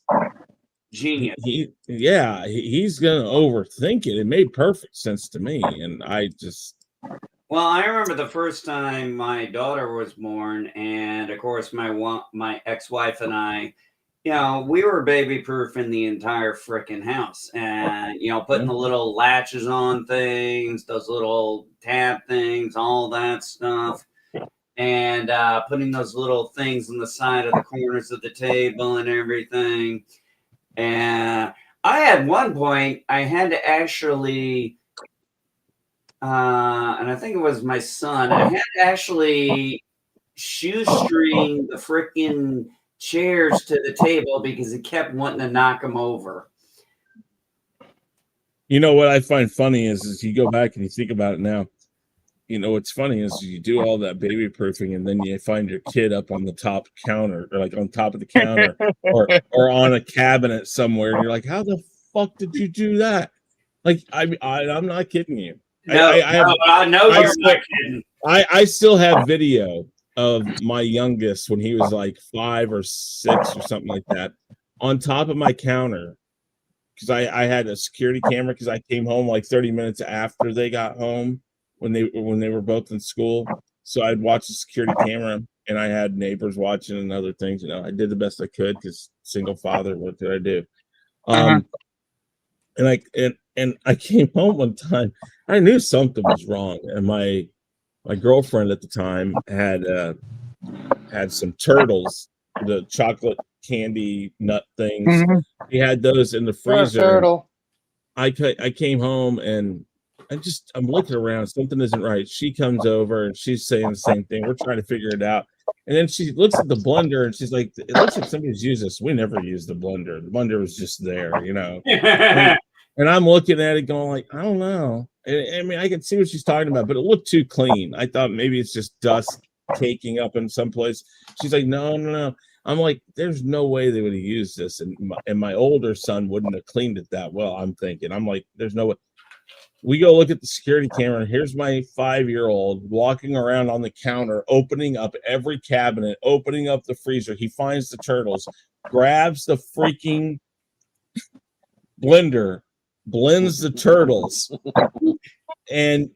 genius. He's gonna overthink it. It made perfect sense to me, and I just. Well, I remember the first time my daughter was born, and of course, my ex-wife and I, we were baby-proof in the entire freaking house, and putting the little latches on things, those little tab things, all that stuff. And putting those little things on the side of the corners of the table and everything. And I had one point, I had to actually, and I think it was my son, I had to actually shoestring the freaking chairs to the table because he kept wanting to knock them over. You know what I find funny is you go back and you think about it now. What's funny is you do all that baby proofing and then you find your kid up on the top counter, or like on top of the counter or on a cabinet somewhere. And you're like, how the fuck did you do that? Like, I'm not kidding you. I know you're not kidding. I still have video of my youngest when he was like 5 or 6 or something like that on top of my counter. Because I had a security camera because I came home like 30 minutes after they got home. When they were both in school, so I'd watch the security camera, and I had neighbors watching and other things. I did the best I could because single father. What did I do? And I came home one time. I knew something was wrong, and my girlfriend at the time had some turtles, the chocolate candy nut things. He had those in the freezer. Turtle. I came home and. I'm looking around. Something isn't right. She comes over and she's saying the same thing. We're trying to figure it out. And then she looks at the blender and she's like, it looks like somebody's used this. We never used the blender. The blender was just there, and I'm looking at it going like, I don't know. I mean, I can see what she's talking about, but it looked too clean. I thought maybe it's just dust caking up in some place. She's like, no. I'm like, there's no way they would have used this, and my older son wouldn't have cleaned it that well. I'm like, there's no way. We go look at the security camera, and here's my 5-year-old walking around on the counter, opening up every cabinet, opening up the freezer. He finds the turtles, grabs the freaking blender, blends the turtles, and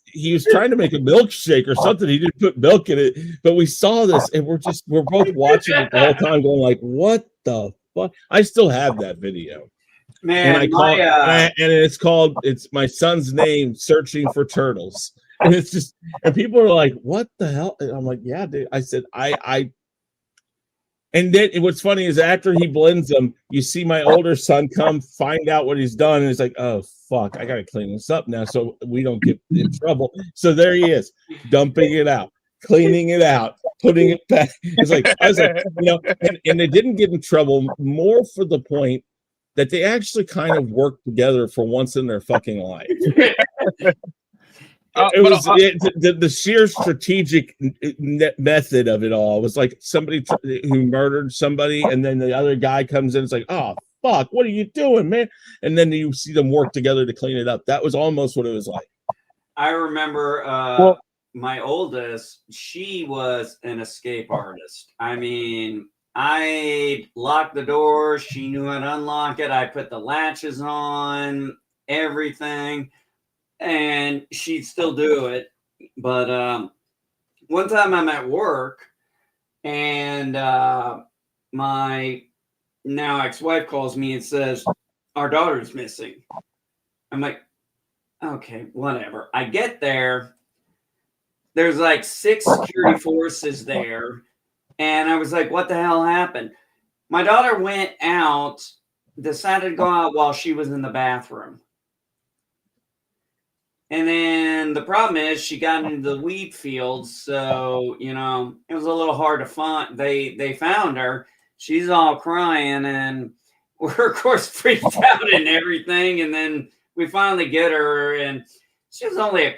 he was trying to make a milkshake or something. He didn't put milk in it, but we saw this, and we're both watching it the whole time, going like, "What the fuck?" I still have that video, man. And it's my son's name, Searching for Turtles, and it's just, and people are like, "What the hell?" And I'm like, "Yeah, dude." I said, I. And then what's funny is after he blends them, you see my older son come find out what he's done, and he's like, "Oh fuck, I gotta clean this up now so we don't get in trouble." So there he is, dumping it out, cleaning it out, putting it back. It's like, I was like, and they didn't get in trouble, more for the point that they actually kind of worked together for once in their fucking life. It was the sheer strategic method of it all. It was like somebody who murdered somebody, and then the other guy comes in. It's like, "Oh fuck, what are you doing, man?" And then you see them work together to clean it up. That was almost what it was like. I remember my oldest. She was an escape artist. I mean, I locked the door. She knew how to unlock it. I put the latches on, everything. And she'd still do it. But one time I'm at work, and my now ex-wife calls me and says, "Our daughter's missing." I'm like, okay, whatever. I get there. There's like 6 security forces there. And I was like, what the hell happened? My daughter went out, decided to go out while she was in the bathroom. And then the problem is she got into the wheat fields, so it was a little hard to find. They found her. She's all crying, and we're of course freaked out and everything. And then we finally get her, and she was only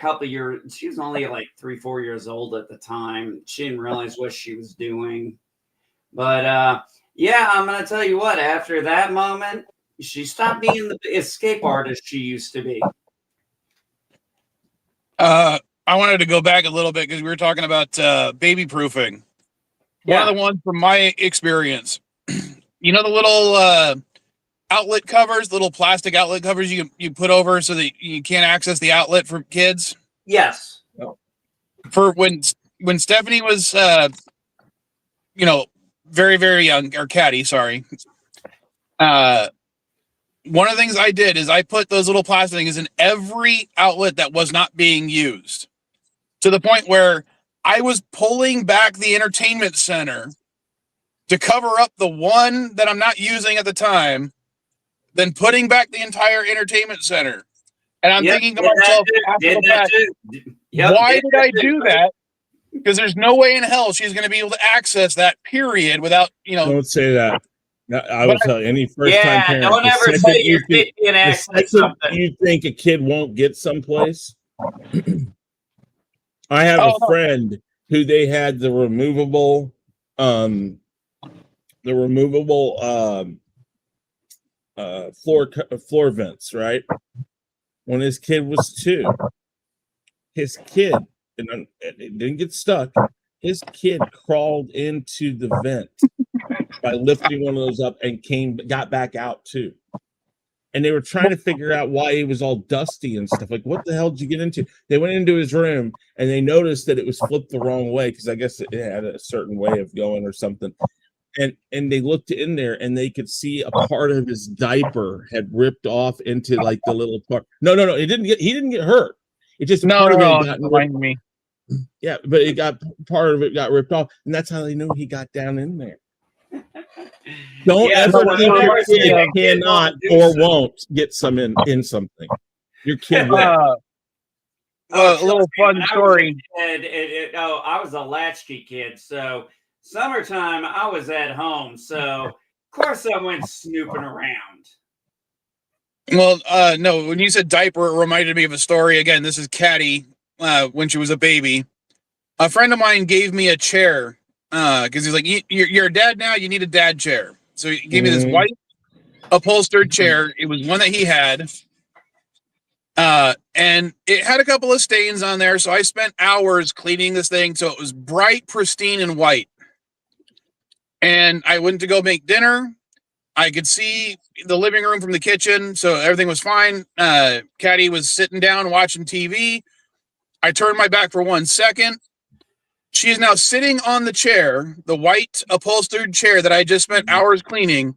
she was only like 3-4 years old at the time. She didn't realize what she was doing. But yeah, I'm gonna tell you what. After that moment, she stopped being the escape artist she used to be. I wanted to go back a little bit because we were talking about baby proofing. Yeah. One of the ones from my experience, the little outlet covers, little plastic outlet covers you put over so that you can't access the outlet for kids. Yes. For when Stephanie was, very, very young, or Katty, sorry. One of the things I did is I put those little plastic things in every outlet that was not being used, to the point where I was pulling back the entertainment center to cover up the one that I'm not using at the time, then putting back the entire entertainment center. And I'm thinking to myself, why did I do that? Because there's no way in hell she's going to be able to access that period without, Don't say that. I will tell you, any first-time parent. Don't ever say your kid can access something. You think a kid won't get someplace? I have a friend who they had the removable floor vents, right? When his kid was 2, his kid, and it didn't get stuck. His kid crawled into the vent by lifting one of those up and got back out too. And they were trying to figure out why he was all dusty and stuff. Like, what the hell did you get into? They went into his room and they noticed that it was flipped the wrong way, because I guess it had a certain way of going or something. And they looked in there and they could see a part of his diaper had ripped off into like the little part. No, he didn't get hurt. It just me. Yeah, but part of it got ripped off, and that's how they knew he got down in there. Don't ever think your kid cannot or won't get some in something. Your kid will. A little fun story. I was a latchkey kid, so summertime I was at home, so of course I went snooping around. Well, no, when you said diaper, it reminded me of a story. Again, this is Katty when she was a baby. a friend of mine gave me a chair because he's like, you're a dad now, you need a dad chair. So he gave me this white upholstered chair. It was one that he had. And it had a couple of stains on there. So I spent hours cleaning this thing. So it was bright, pristine, and white. And I went to go make dinner. I could see the living room from the kitchen. So everything was fine. Katty was sitting down watching TV. I turned my back for 1 second. She is now sitting on the chair, the white upholstered chair that I just spent hours cleaning.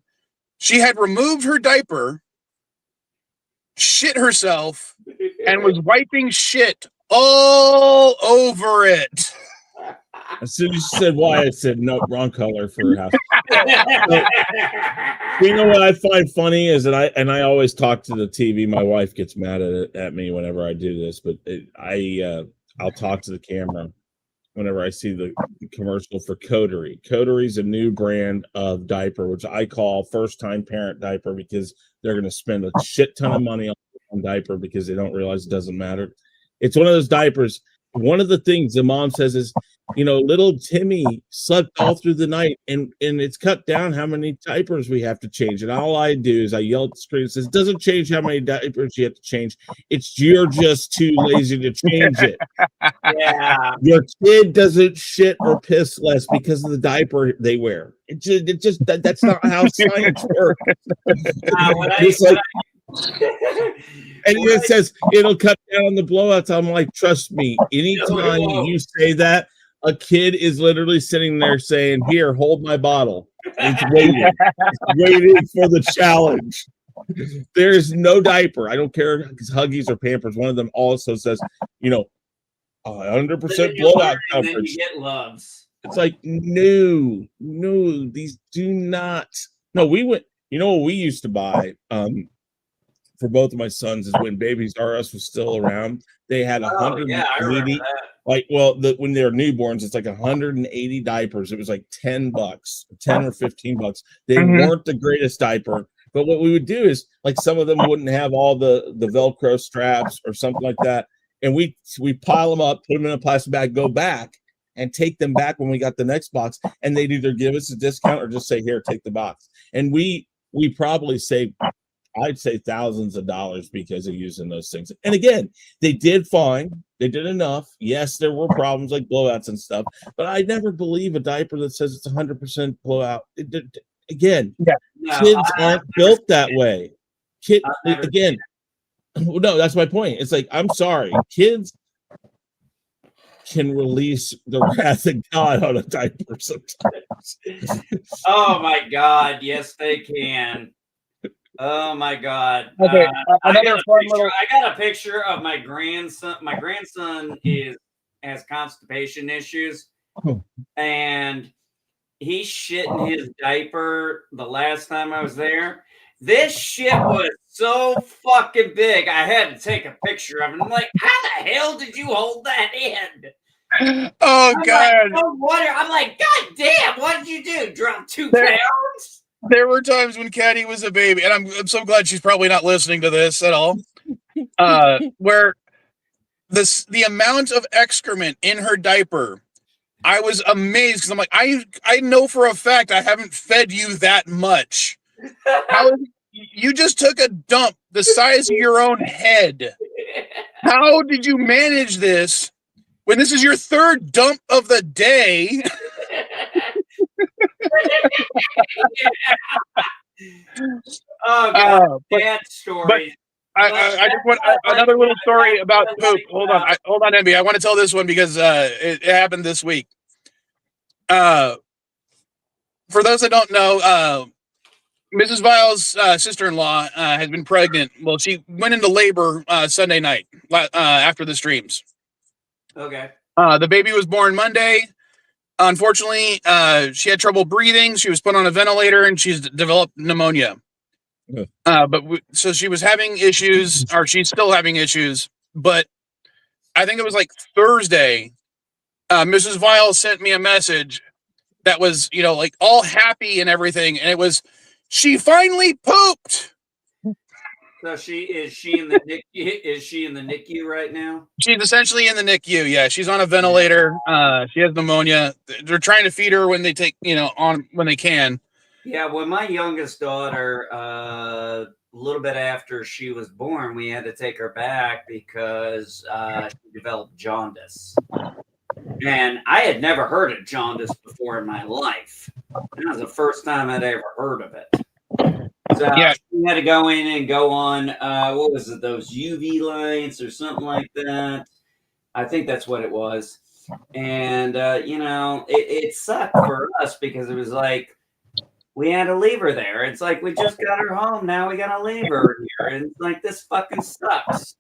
She had removed her diaper, shit herself, and was wiping shit all over it. As soon as you said why, I said, no, wrong color for her house. You know what I find funny is that I always talk to the TV. My wife gets mad at me whenever I do this, but I'll talk to the camera whenever I see the commercial for Coterie. Coterie is a new brand of diaper, which I call first-time parent diaper, because they're going to spend a shit ton of money on diaper because they don't realize it doesn't matter. It's one of those diapers. One of the things the mom says is, little Timmy slept all through the night, and it's cut down how many diapers we have to change. And all I do is I yell at the screen and says, it doesn't change how many diapers you have to change. You're just too lazy to change it. Yeah. Your kid doesn't shit or piss less because of the diaper they wear. That's not how science works. It's like, and it says it'll cut down on the blowouts. I'm like, trust me, anytime you say that, a kid is literally sitting there saying, here, hold my bottle. It's waiting. It's waiting for the challenge. There's no diaper. I don't care if it's Huggies or Pampers. One of them also says, 100% blowout coverage. Then you get loves. It's like, no, these do not. No, we went, what we used to buy for both of my sons is when Babies R Us was still around. They had 180. When they're newborns, it's like 180 diapers. It was like $10, $10 or $15. They weren't the greatest diaper, but what we would do is, like, some of them wouldn't have all the Velcro straps or something like that, and we pile them up, put them in a plastic bag, go back and take them back when we got the next box, and they'd either give us a discount or just say, here, take the box. And we probably saved, I'd say, thousands of dollars because of using those things. And again, they did fine. They did enough. Yes, there were problems like blowouts and stuff, but I never believe a diaper that says it's 100% blowout. Kids aren't built that way. No, that's my point. It's like, I'm sorry, kids can release the wrath of God on a diaper sometimes. Oh my God, yes, they can. Oh my God. Okay, I got a picture of my grandson. My grandson has constipation issues, and he shit in his diaper the last time I was there. This shit was so fucking big. I had to take a picture of it. I'm like, how the hell did you hold that in? Oh, God. Like, no wonder. I'm like, God damn, what did you do? Drop 2 pounds? There were times when Katty was a baby, and I'm so glad she's probably not listening to this at all, where the amount of excrement in her diaper, I was amazed, because I'm like, I know for a fact I haven't fed you that much. You just took a dump the size of your own head. How did you manage this when this is your third dump of the day? Oh God, bad stories. I just want another little story about poop. Hold on, Envy. I want to tell this one because it happened this week. For those that don't know, Mrs. Vile's sister-in-law has been pregnant. Well, she went into labor Sunday night after the streams. Okay. The baby was born Monday. Unfortunately, she had trouble breathing. She was put on a ventilator, and she's developed pneumonia. So she was having issues, or she's still having issues. But I think it was like Thursday, Mrs. Vile sent me a message that was, like all happy and everything. And it was, she finally pooped. So is she in the NICU? Is she in the NICU right now? She's essentially in the NICU. Yeah, she's on a ventilator. She has pneumonia. They're trying to feed her when they take, on when they can. Yeah, well, my youngest daughter, a little bit after she was born, we had to take her back because she developed jaundice. And I had never heard of jaundice before in my life. And that was the first time I'd ever heard of it. So Yeah. she had to go in and go on, what was it, those UV lights or something like that. I think that's what it was. And, it sucked for us because it was like, we had to leave her there. It's like, we just got her home. Now we got to leave her here. And it's like, this fucking sucks.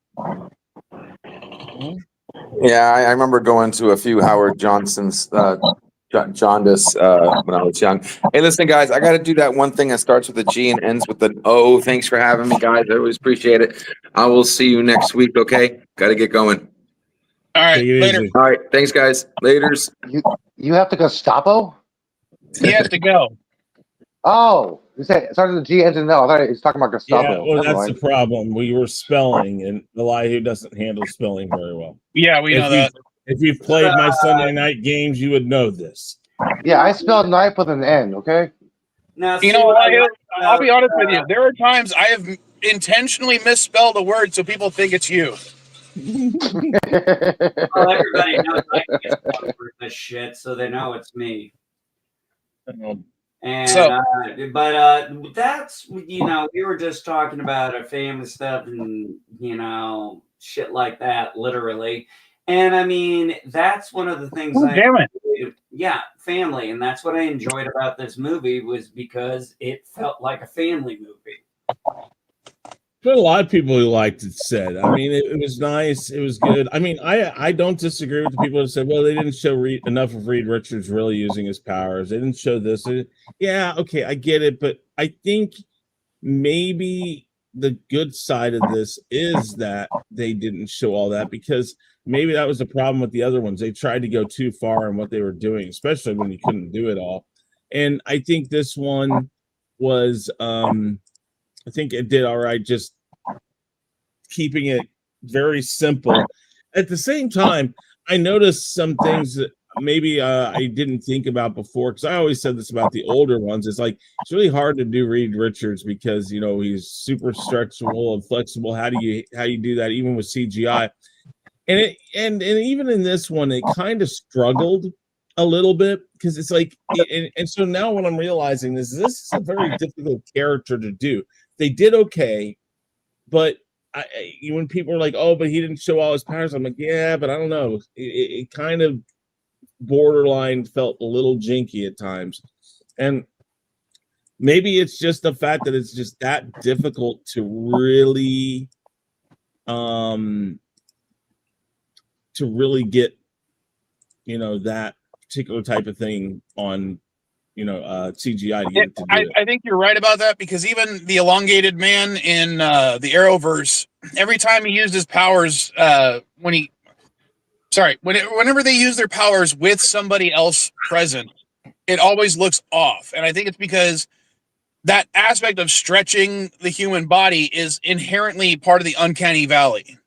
Yeah, I remember going to a few Howard Johnson's jaundice when I was young. Hey, listen, guys, I got to do that one thing that starts with a G and ends with an O. Thanks for having me, guys. I always appreciate it. I will see you next week, okay? Got to get going. All right, later. All right, thanks, guys. Laters. You have to Gestapo? He has to go. Oh, you said it started with G, ends in L. I thought he was talking about Gestapo. Yeah, well, Never that's mind. the problem. We were spelling, and Elihu doesn't handle spelling very well. Yeah, we know that. If you've played my Sunday night games, you would know this. Yeah, I spelled knife with an N, okay? Now, I'll be honest with you. There are times I have intentionally misspelled a word so people think it's you. Well, everybody knows I can for this shit, so they know it's me. And that's we were just talking about our family stuff and shit like that, literally. And I mean, that's one of the things family, and that's what I enjoyed about this movie was because it felt like a family movie. But a lot of people who liked it said. I mean, it was nice. It was good. I mean, I don't disagree with the people who said, well, they didn't show enough of Reed Richards really using his powers. They didn't show this. Yeah, okay, I get it. But I think maybe the good side of this is that they didn't show all that because maybe that was the problem with the other ones. They tried to go too far in what they were doing, especially when you couldn't do it all. And I think this one was I think it did all right, just keeping it very simple. At the same time, I noticed some things that maybe I didn't think about before, because I always said this about the older ones. It's like it's really hard to do Reed Richards because he's super stretchable and flexible. How do you do that even with CGI? And even in this one, it kind of struggled a little bit because it's like, and so now what I'm realizing is this is a very difficult character to do. They did okay, but when people are like, "Oh, but he didn't show all his powers," I'm like, "Yeah, but I don't know." It kind of borderline felt a little jinky at times, and maybe it's just the fact that it's just that difficult to really get that particular type of thing on CGI to get it to do it. I think you're right about that because even the elongated man in the Arrowverse, every time he used his powers, whenever they use their powers with somebody else present, it always looks off. And I think it's because that aspect of stretching the human body is inherently part of the uncanny valley.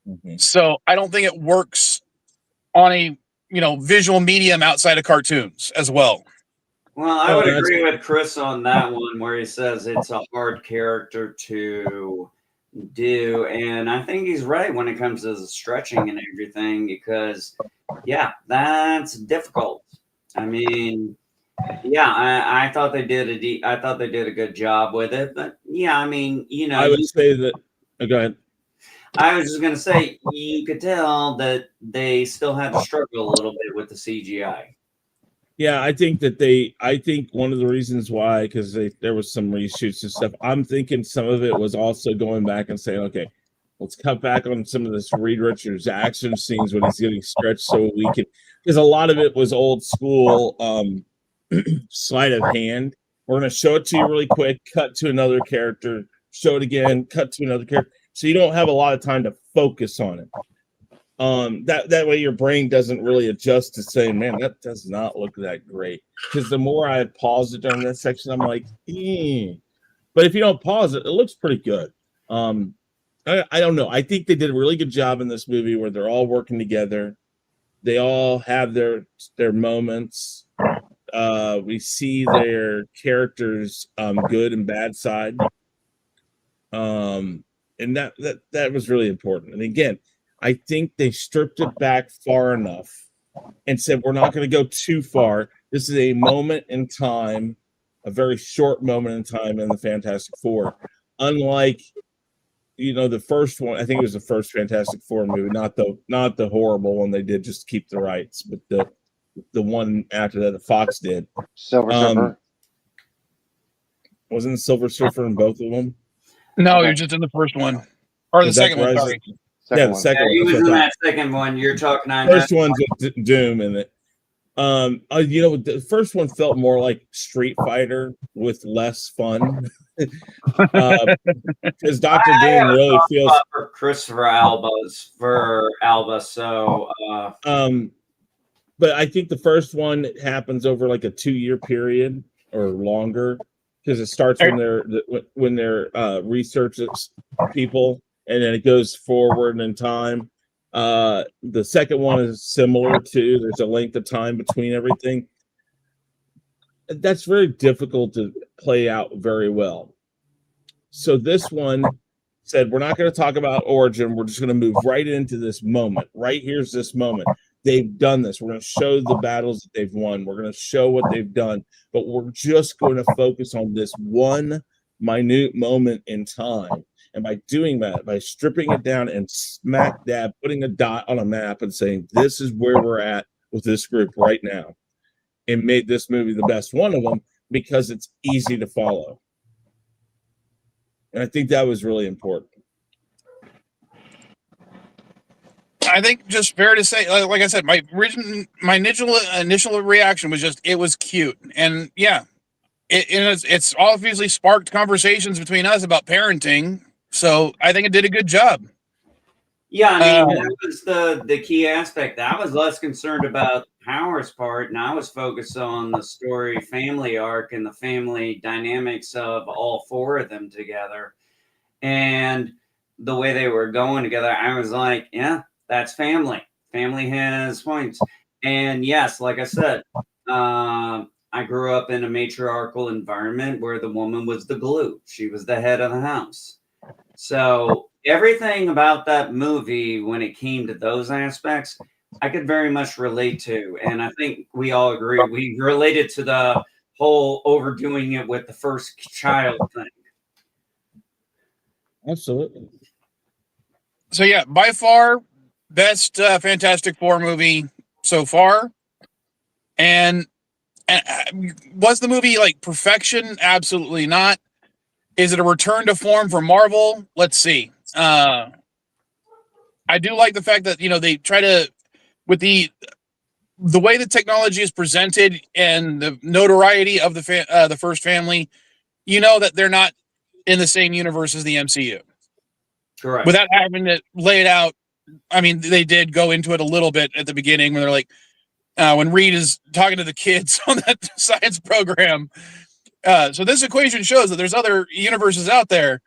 Mm-hmm. So I don't think it works on a visual medium outside of cartoons as well. Well, I would agree with Chris on that one where he says it's a hard character to do. And I think he's right when it comes to the stretching and everything because, yeah, that's difficult. I mean, yeah, I thought they did a good job with it. But, yeah, I mean, I would say that – go ahead. I was just going to say you could tell that they still had to struggle a little bit with the CGI. Yeah, I think one of the reasons why, because there was some reshoots and stuff, I'm thinking some of it was also going back and saying, okay, let's cut back on some of this Reed Richards action scenes when he's getting stretched so we can, because a lot of it was old school sleight of hand. We're going to show it to you really quick, cut to another character, show it again, cut to another character. So you don't have a lot of time to focus on it. That way your brain doesn't really adjust to saying, man, that does not look that great. Because the more I pause it during that section, I'm like, But if you don't pause it, it looks pretty good. I don't know. I think they did a really good job in this movie where they're all working together. They all have their moments. We see their characters' good and bad side. And that was really important. And again, I think they stripped it back far enough and said, we're not going to go too far. This is a moment in time, a very short moment in time in the Fantastic Four. Unlike, the first one, I think it was the first Fantastic Four movie, not the horrible one they did just to keep the rights, but the one after that Fox did. Silver Surfer. Wasn't Silver Surfer in both of them? No, you're just in the first one. Or the second one, sorry. The second one. He was in that second one. You're talking on first one's with Doom in it. The first one felt more like Street Fighter with less fun. Because Dr. Doom really feels for Christopher Alba. So but I think the first one happens over like a 2-year period or longer, because it starts when they're researches people, and then it goes forward in time. The second one is similar too. There's a length of time between everything. That's very difficult to play out very well. So this one said, we're not going to talk about origin. We're just going to move right into this moment. Right here's this moment. They've done this. We're going to show the battles that they've won. We're going to show what they've done. But we're just going to focus on this one minute moment in time. And by doing that, by stripping it down and smack dab, putting a dot on a map and saying, this is where we're at with this group right now, it made this movie the best one of them because it's easy to follow. And I think that was really important. I think just fair to say, like I said, my initial reaction was just, it was cute. And yeah, it's obviously sparked conversations between us about parenting. So I think it did a good job. Yeah, I mean, that was the key aspect. I was less concerned about Howard's part, and I was focused on the story family arc and the family dynamics of all four of them together. And the way they were going together, I was like, yeah, that's family. Family has points. And yes, like I said, I grew up in a matriarchal environment where the woman was the glue. She was the head of the house. So everything about that movie, when it came to those aspects, I could very much relate to. And I think we all agree. We related to the whole overdoing it with the first child thing. Absolutely. So yeah, by far, best Fantastic Four movie so far. And was the movie like perfection? Absolutely not. Is it a return to form for Marvel? Let's see. I do like the fact that, they try to, with the way the technology is presented and the notoriety of the first family, that they're not in the same universe as the MCU. Correct. Without having to lay it out. I mean, they did go into it a little bit at the beginning when they're like, when Reed is talking to the kids on that science program. So this equation shows that there's other universes out there.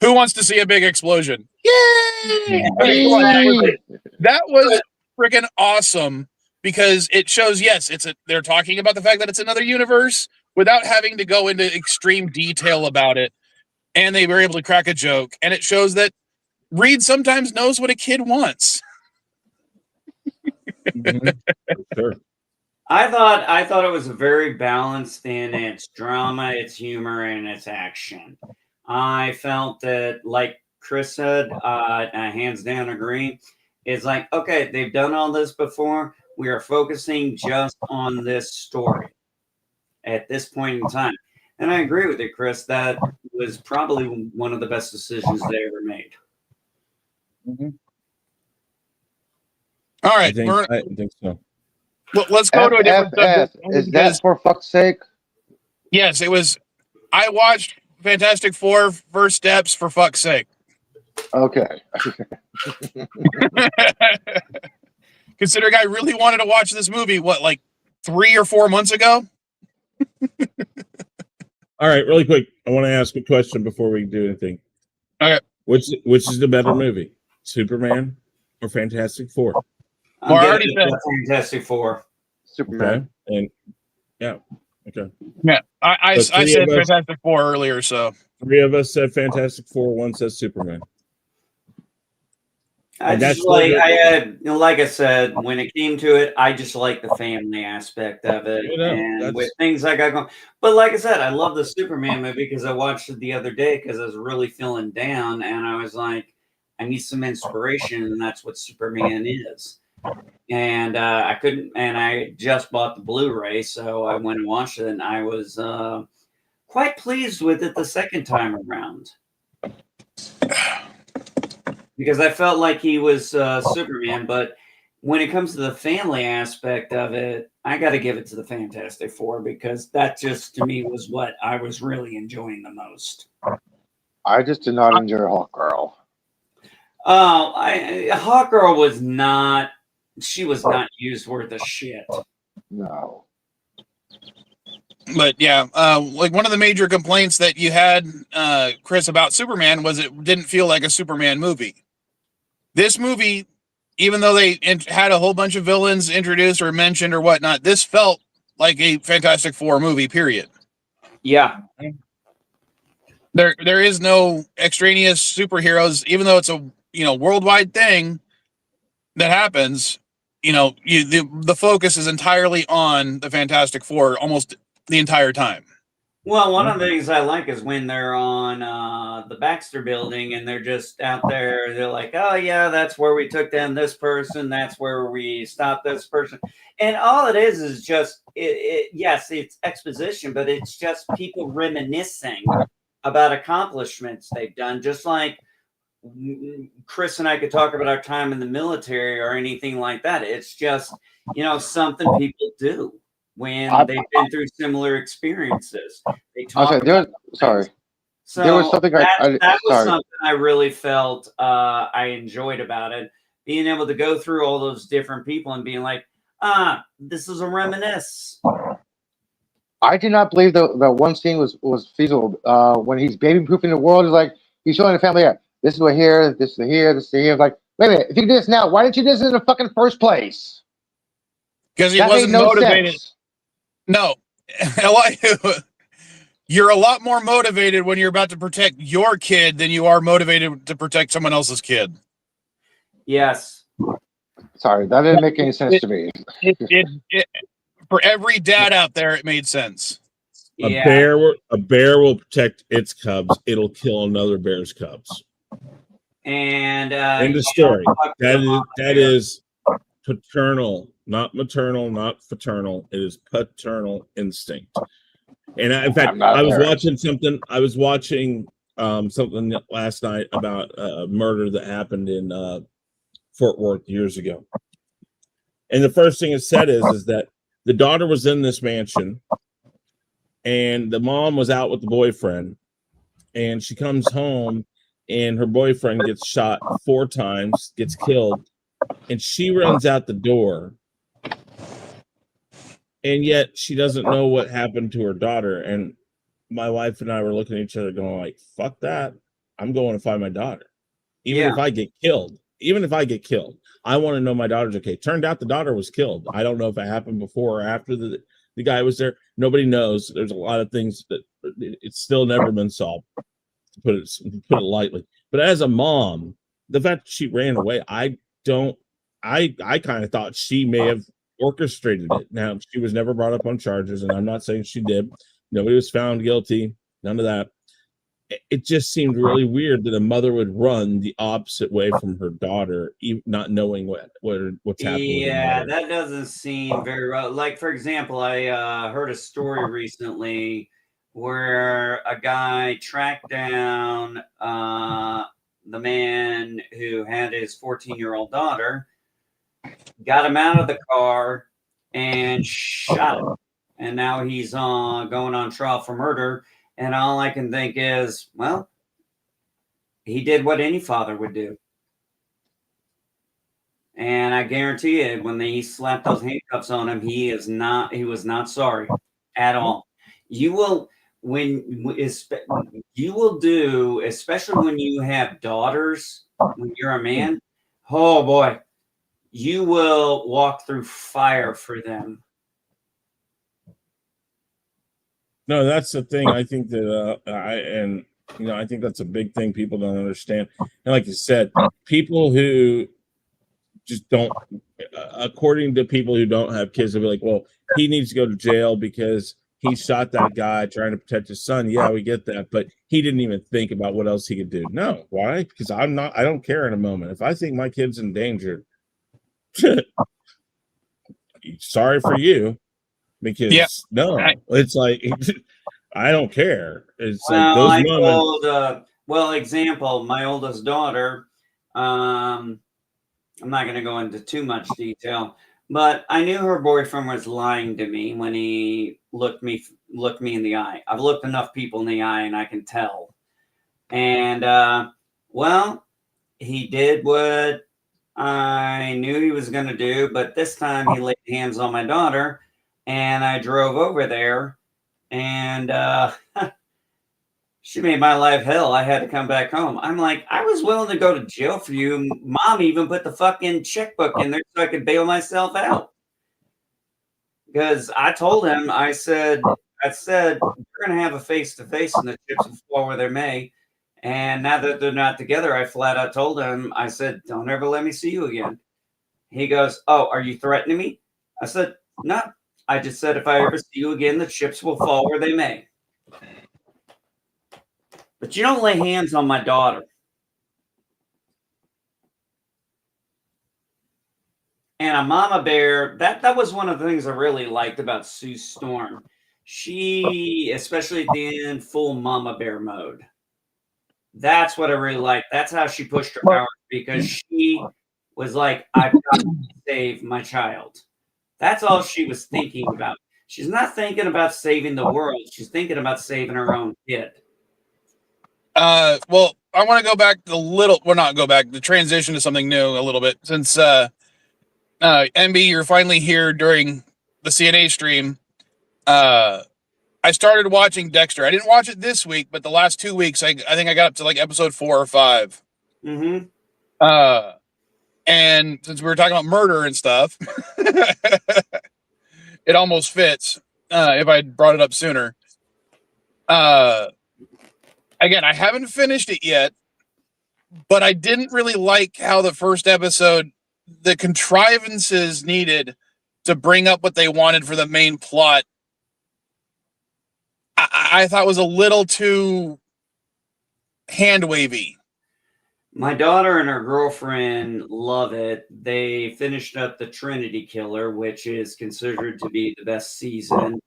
Who wants to see a big explosion? Yay! That was freaking awesome, because it shows, yes, they're talking about the fact that it's another universe without having to go into extreme detail about it. And they were able to crack a joke. And it shows that Reed sometimes knows what a kid wants. Mm-hmm. Sure. I thought it was very balanced in its drama, its humor, and its action. I felt that, like Chris said, hands down agree. It's like, okay, they've done all this before. We are focusing just on this story at this point in time. And I agree with you, Chris. That was probably one of the best decisions they ever made. Mm-hmm. All right. I think so. Well, let's go to a different subject. Is that For Fuck's Sake? Yes, it was. I watched Fantastic Four First Steps for fuck's sake. Okay. Considering I really wanted to watch this movie, like 3 or 4 months ago? All right, really quick. I want to ask a question before we do anything. Okay. Which is the better movie, Superman or Fantastic Four? I'm giving it to Fantastic Four. Superman. Okay. And yeah, okay. Yeah, I said Fantastic Four earlier, so 3 of us said Fantastic Four. 1 says Superman. I like I said, when it came to it, I just like the family aspect of it, and with things I got going. But like I said, I love the Superman movie because I watched it the other day because I was really feeling down, and I was like, I need some inspiration, and that's what Superman is. And I couldn't, and I just bought the Blu-ray, so I went and watched it, and I was quite pleased with it the second time around. Because I felt like he was Superman, but when it comes to the family aspect of it, I got to give it to the Fantastic Four because that just to me was what I was really enjoying the most. I just did not enjoy Hawkgirl. Oh, Hawkgirl was not. She was not used worth a shit. No. But yeah, like one of the major complaints that you had, Chris, about Superman was it didn't feel like a Superman movie. This movie, even though they had a whole bunch of villains introduced or mentioned or whatnot, this felt like a Fantastic Four movie, period. Yeah. There is no extraneous superheroes, even though it's a worldwide thing that happens. The focus is entirely on the Fantastic Four almost the entire time. Well, one of the things I like is when they're on the Baxter building and they're just out there. They're like, oh, yeah, that's where we took down this person. That's where we stopped this person. And all it is just, yes, it's exposition, but it's just people reminiscing about accomplishments they've done. Just like Chris and I could talk about our time in the military or anything like that. It's just, something people do when they've been through similar experiences. They talk about sorry. So there was something that was something I really felt I enjoyed about it. Being able to go through all those different people and being like, this is a reminisce. I did not believe that one scene was feasible. When he's baby proofing the world, he's showing the family, this is what here, this is here, this is here. Like, wait a minute, if you can do this now, why didn't you do this in the fucking first place? Because he wasn't motivated. Sense. No, you're a lot more motivated when you're about to protect your kid than you are motivated to protect someone else's kid. Yes. Sorry, that didn't make any sense to me. For every dad out there, it made sense. A bear will protect its cubs. It'll kill another bear's cubs. And in the story, that is paternal, not maternal, not fraternal. It is paternal instinct. And in fact, I was watching something. I was watching something last night about a murder that happened in Fort Worth years ago. And the first thing it said is that the daughter was in this mansion, and the mom was out with the boyfriend, and she comes home, and her boyfriend gets shot 4 times, gets killed, and she runs out the door. And yet she doesn't know what happened to her daughter. And my wife and I were looking at each other going like, fuck that. I'm going to find my daughter. Even if I get killed, I want to know my daughter's okay. Turned out the daughter was killed. I don't know if it happened before or after the guy was there. Nobody knows. There's a lot of things that it's still never been solved, to put it lightly. But as a mom, the fact that she ran away, I kind of thought she may have orchestrated it. Now, she was never brought up on charges, and I'm not saying she did. Nobody was found guilty. None of that. It just seemed really weird that a mother would run the opposite way from her daughter, not knowing what's happening. Yeah, that doesn't seem very well. Like, for example, I heard a story recently where a guy tracked down the man who had his 14-year-old daughter, got him out of the car, and shot him. And now he's going on trial for murder. And all I can think is, well, he did what any father would do. And I guarantee you, when he slapped those handcuffs on him, he was not sorry at all. You will, you will do, especially when you have daughters, when you're a man, oh boy, you will walk through fire for them. No, that's the thing. I think that I think that's a big thing people don't understand. And like you said, people who just don't, according to people who don't have kids, they'll be like, well, he needs to go to jail because he shot that guy trying to protect his son. Yeah, we get that, but he didn't even think about what else he could do. No, why? Because I don't care in a moment. If I think my kid's in danger, sorry for you. Because it's like I don't care. It's like those moments. Example, my oldest daughter. I'm not going to go into too much detail, but I knew her boyfriend was lying to me when he looked me in the eye. I've looked enough people in the eye, and I can tell. And he did what I knew he was going to do, but this time he laid hands on my daughter. And I drove over there, and she made my life hell. I had to come back home. I'm like, I was willing to go to jail for you. Mom even put the fucking checkbook in there so I could bail myself out. Because I told him, I said, we're going to have a face-to-face, and the chips will fall where they may. And now that they're not together, I flat out told him, I said, don't ever let me see you again. He goes, oh, are you threatening me? I said, no. I just said, if I ever see you again, the chips will fall where they may. But you don't lay hands on my daughter. And a mama bear, that was one of the things I really liked about Sue Storm. She, especially at the end, full mama bear mode. That's what I really liked. That's how she pushed her power, because she was like, I've got to save my child. That's all she was thinking about. She's not thinking about saving the world. She's thinking about saving her own kid. Well, I want to go back the transition to something new a little bit. Since MB, you're finally here during the CNA stream. I started watching Dexter. I didn't watch it this week, but the last 2 weeks, I think I got up to like episode 4 or 5. Mm-hmm. And since we were talking about murder and stuff, it almost fits if I brought it up sooner. Again, I haven't finished it yet, but I didn't really like how the first episode, the contrivances needed to bring up what they wanted for the main plot, I thought was a little too hand-wavy. My daughter and her girlfriend love it. They finished up the Trinity Killer, which is considered to be the best season.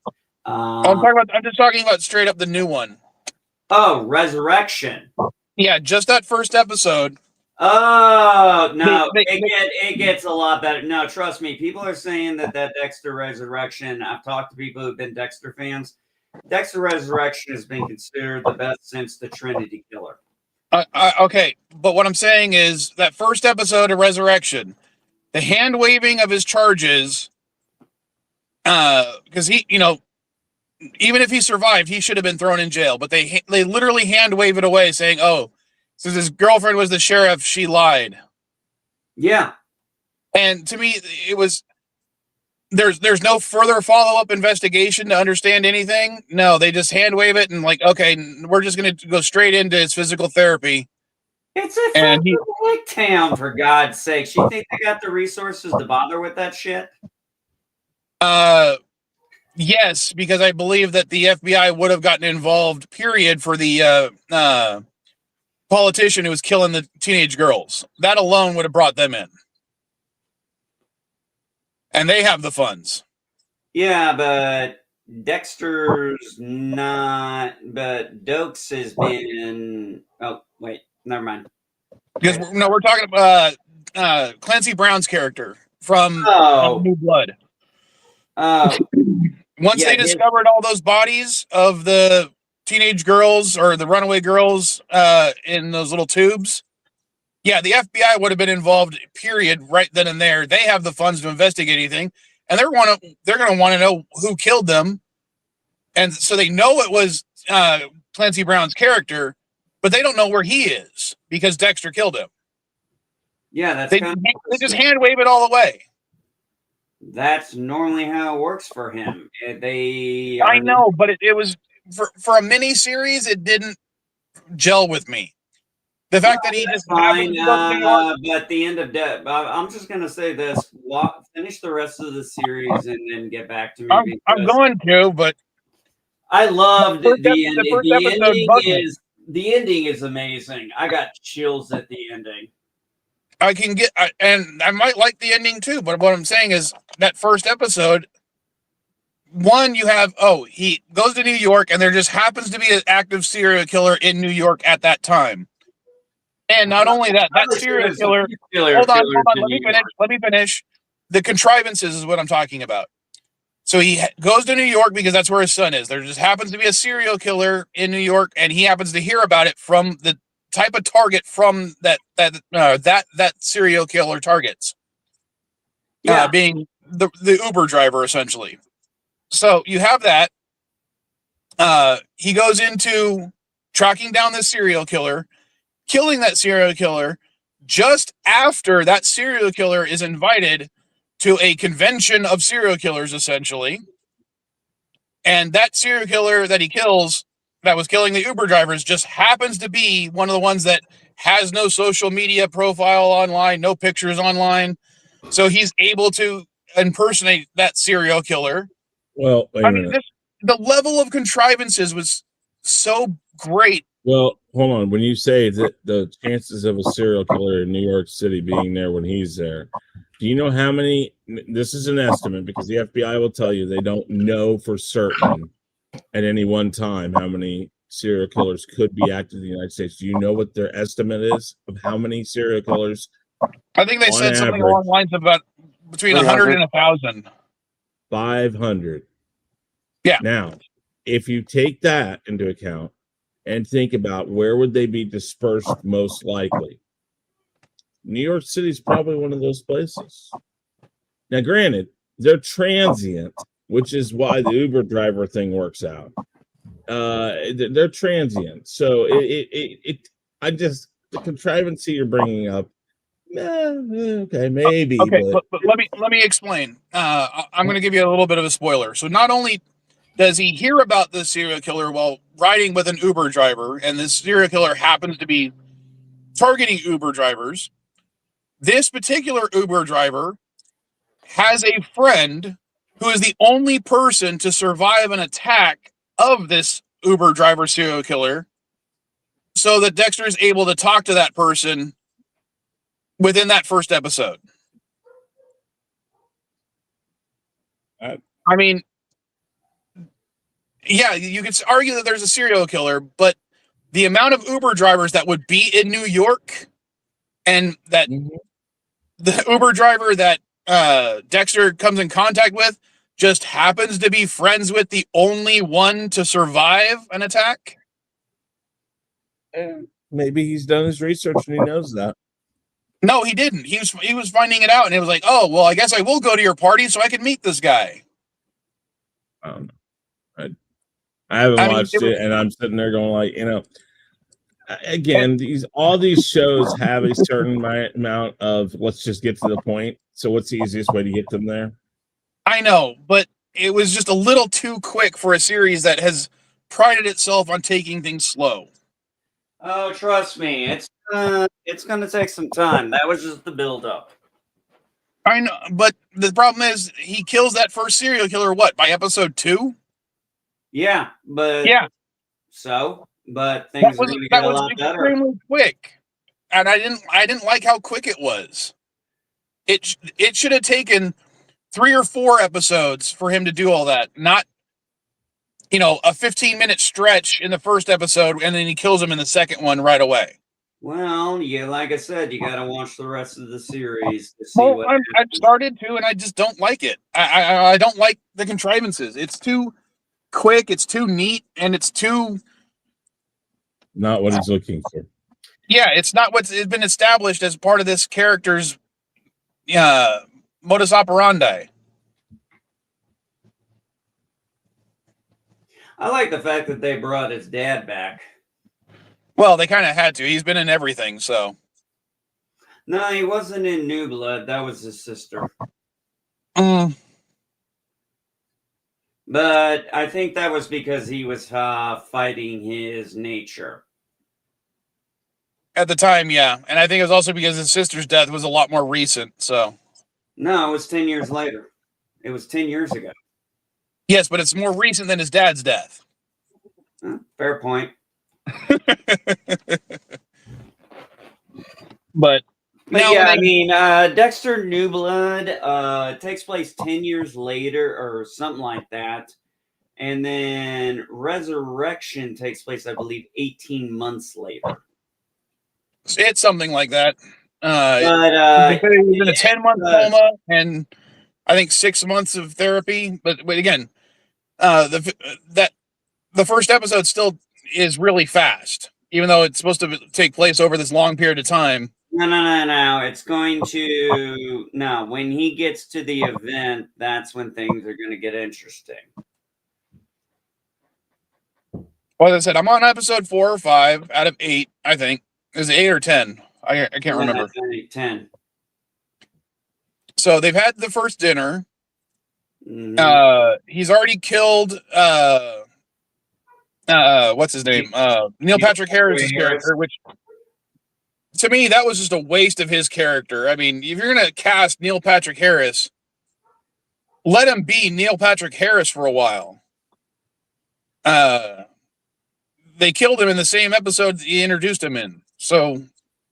I'm just talking about straight up the new one. Oh, Resurrection. Yeah, just that first episode. Oh, no, it gets a lot better. No, trust me. People are saying that Dexter Resurrection, I've talked to people who've been Dexter fans. Dexter Resurrection has been considered the best since the Trinity Killer. Okay, but what I'm saying is that first episode of Resurrection, the hand waving of his charges, because he, even if he survived, he should have been thrown in jail. But they literally hand wave it away, saying, "Oh, since his girlfriend was the sheriff, she lied." Yeah, and to me, it was there's no further follow up investigation to understand anything. No, they just hand wave it and like, okay, we're just gonna go straight into his physical therapy. It's a fucking hick town, for God's sake. You think they got the resources to bother with that shit? Yes, because I believe that the FBI would have gotten involved, period, for the politician who was killing the teenage girls. That alone would have brought them in. And they have the funds. Yeah, but Dexter's not. But Dokes has been. Oh, wait. Never mind. Because we're talking about Clancy Brown's character from New Blood. Once they discovered all those bodies of the teenage girls or the runaway girls in those little tubes, yeah, the FBI would have been involved, period, right then and there. They have the funds to investigate anything, and they're going to want to know who killed them. And so they know it was Clancy Brown's character, but they don't know where he is because Dexter killed him. Yeah, They just hand wave it all away. That's normally how it works for him. I know, but it was for a mini series. It didn't gel with me. The fact that he just fine, but at the end of I'm just gonna say this: finish the rest of the series and then get back to me. I'm going to, but I loved the ending. The ending is amazing. I got chills at the ending. I can get, and I might like the ending too. But what I'm saying is that first episode. One, you have he goes to New York, and there just happens to be an active serial killer in New York at that time. And not only that serial killer. Hold on. Let me finish. The contrivances is what I'm talking about. So he goes to New York because that's where his son is. There just happens to be a serial killer in New York, and he happens to hear about it from the type of target from that serial killer targets. Yeah, being the Uber driver essentially. So you have that. He goes into tracking down this serial killer, killing that serial killer just after that serial killer is invited to a convention of serial killers, essentially. And that serial killer that he kills, that was killing the Uber drivers, just happens to be one of the ones that has no social media profile online, no pictures online. So he's able to impersonate that serial killer. Well, wait a minute. The level of contrivances was so great. Well, hold on. When you say that the chances of a serial killer in New York City being there when he's there, do you know how many? This is an estimate because the FBI will tell you they don't know for certain at any one time how many serial killers could be active in the United States. Do you know what their estimate is of how many serial killers? I think they said something along the lines of about between 100 and 1,000. 500. Yeah. Now, if you take that into account and think about where would they be dispersed most likely, New York City is probably one of those places. Now, granted, they're transient, which is why the Uber driver thing works out. They're transient, so the contrivancy you're bringing up. Okay, maybe. Okay, but let me explain. I'm going to give you a little bit of a spoiler. So not only does he hear about the serial killer while riding with an Uber driver, and this serial killer happens to be targeting Uber drivers, this particular Uber driver has a friend who is the only person to survive an attack of this Uber driver serial killer, so that Dexter is able to talk to that person within that first episode. I mean, yeah, you could argue that there's a serial killer, but the amount of Uber drivers that would be in New York, and that the Uber driver that Dexter comes in contact with just happens to be friends with the only one to survive an attack. Maybe he's done his research and he knows that. No, he didn't. He was finding it out, and it was like, oh, well, I guess I will go to your party so I can meet this guy. I don't know. I haven't watched it, and I'm sitting there going like, again, all these shows have a certain amount of let's just get to the point. So what's the easiest way to get them there? I know, but it was just a little too quick for a series that has prided itself on taking things slow. Oh, trust me, it's going to take some time. That was just the build-up. I know, but the problem is he kills that first serial killer, by episode 2? Yeah, but... Yeah. So, but things are going to get a lot better. Extremely quick. And I didn't like how quick it was. It should have taken 3 or 4 episodes for him to do all that, not a 15-minute stretch in the first episode, and then he kills him in the second one right away. Well, yeah, like I said, you got to watch the rest of the series to see what happens. I've started to, and I just don't like it. I don't like the contrivances. It's too quick, it's too neat, and it's too... Not what he's looking for. Yeah, it's not what's been established as part of this character's modus operandi. I like the fact that they brought his dad back. Well, they kind of had to. He's been in everything, so. No, he wasn't in New Blood. That was his sister. But I think that was because he was fighting his nature. At the time, yeah. And I think it was also because his sister's death was a lot more recent, so. No, it was 10 years later. It was 10 years ago. Yes, but it's more recent than his dad's death. Fair point. But now yeah, I mean, Dexter New Blood takes place 10 years later or something like that. And then Resurrection takes place, I believe, 18 months later. It's something like that. But he was in a 10-month coma and I think 6 months of therapy. But again, the first episode still is really fast, even though it's supposed to take place over this long period of time. No. It's going to when he gets to the event, that's when things are going to get interesting. Well, as I said, I'm on episode 4 or 5 out of 8, I think. Is it 8 or 10? I can't remember. 10. So they've had the first dinner. Mm-hmm. He's already killed what's his name? Neil Patrick Harris's character, which to me that was just a waste of his character. I mean, if you're gonna cast Neil Patrick Harris, let him be Neil Patrick Harris for a while. They killed him in the same episode he introduced him in. So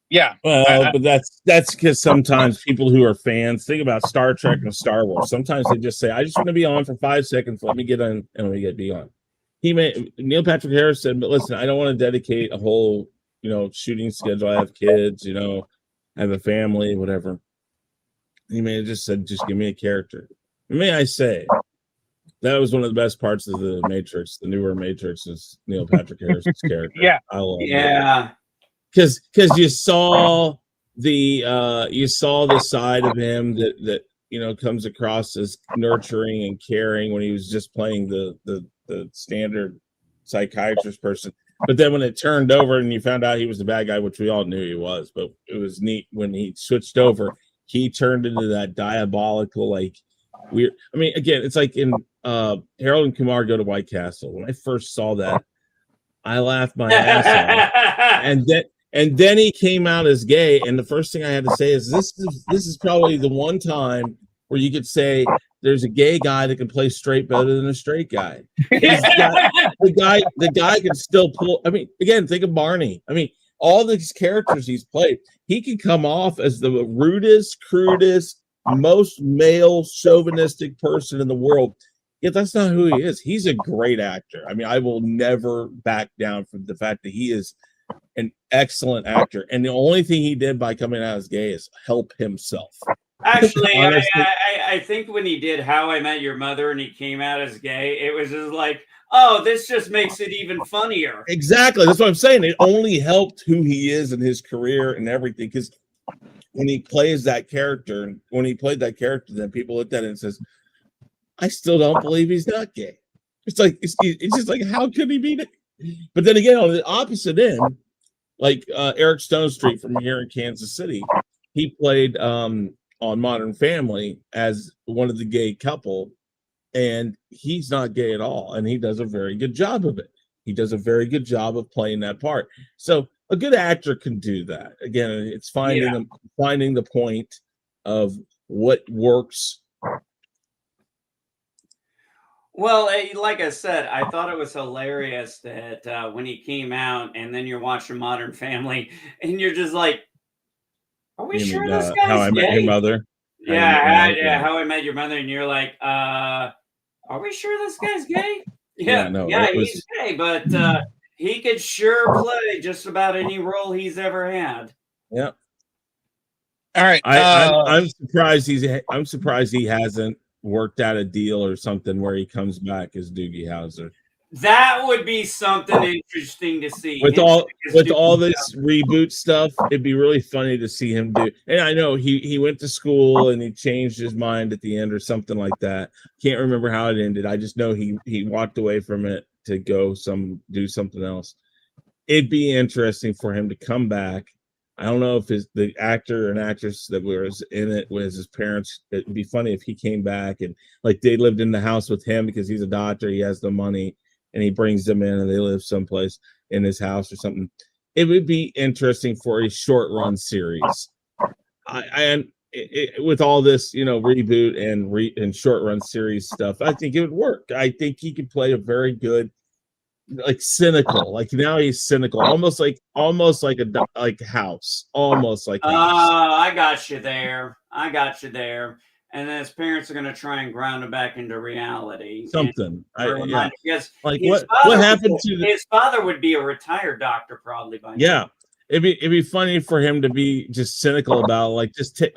yeah. Well, but that's because sometimes people who are fans think about Star Trek and Star Wars. Sometimes they just say, I just want to be on for 5 seconds. Let me get on and let me be on. Neil Patrick Harris said, but listen, I don't want to dedicate a whole, shooting schedule. I have kids, I have a family, whatever. He may have just said, just give me a character. And may I say, that was one of the best parts of the Matrix. The newer Matrix is Neil Patrick Harris's character. Yeah. I love it. Yeah. Because you saw the side of him that comes across as nurturing and caring when he was just playing the standard psychiatrist person. But then when it turned over and you found out he was the bad guy, which we all knew he was, but it was neat when he switched over, he turned into that diabolical, like weird. I mean, again, it's like in Harold and Kumar Go to White Castle. When I first saw that, I laughed my ass off. And then he came out as gay, and the first thing I had to say is this is probably the one time where you could say there's a gay guy that can play straight better than a straight guy. The guy can still pull. I mean, again, think of Barney. I mean, all these characters he's played, he can come off as the rudest, crudest, most male chauvinistic person in the world. Yet that's not who he is. He's a great actor. I mean, I will never back down from the fact that he is an excellent actor, and the only thing he did by coming out as gay is help himself. Actually, I think when he did How I Met Your Mother and he came out as gay, it was just like, oh, this just makes it even funnier. Exactly, that's what I'm saying. It only helped who he is in his career and everything, because when he plays that character, then people looked at it and says, I still don't believe he's not gay. It's like it's just like, how could he be? But then again, on the opposite end, like Eric Stone Street from here in Kansas City, he played on Modern Family as one of the gay couple, and he's not gay at all, and he does a very good job of it. He does a very good job of playing that part. So a good actor can do that. Again, it's finding the point of what works. Well, like I said, I thought it was hilarious that when he came out and then you're watching Modern Family and you're just like, are we sure this guy's How I gay? Met Your Mother? How I Met Your Mother. And you're like, are we sure this guy's gay? He's gay, but he could sure play just about any role he's ever had. Yeah. All right. I'm surprised he hasn't worked out a deal or something where he comes back as Doogie Howser. That would be something interesting to see. With all this reboot stuff, it'd be really funny to see him do. And I know he went to school and he changed his mind at the end or something like that. Can't remember how it ended. I just know he walked away from it to go do something else. It'd be interesting for him to come back. I don't know if the actor and actress that was in it was his parents. It'd be funny if he came back and like they lived in the house with him because he's a doctor, he has the money, and he brings them in and they live someplace in his house or something. It would be interesting for a short run series. With all this, reboot and short run series stuff, I think it would work. I think he could play a very good, like cynical, like now he's cynical, almost like House, almost like House. I got you there. And then his parents are going to try and ground him back into reality. Something. Because like what happened to his father would be a retired doctor probably by now. Yeah. It'd be funny for him to be just cynical about just take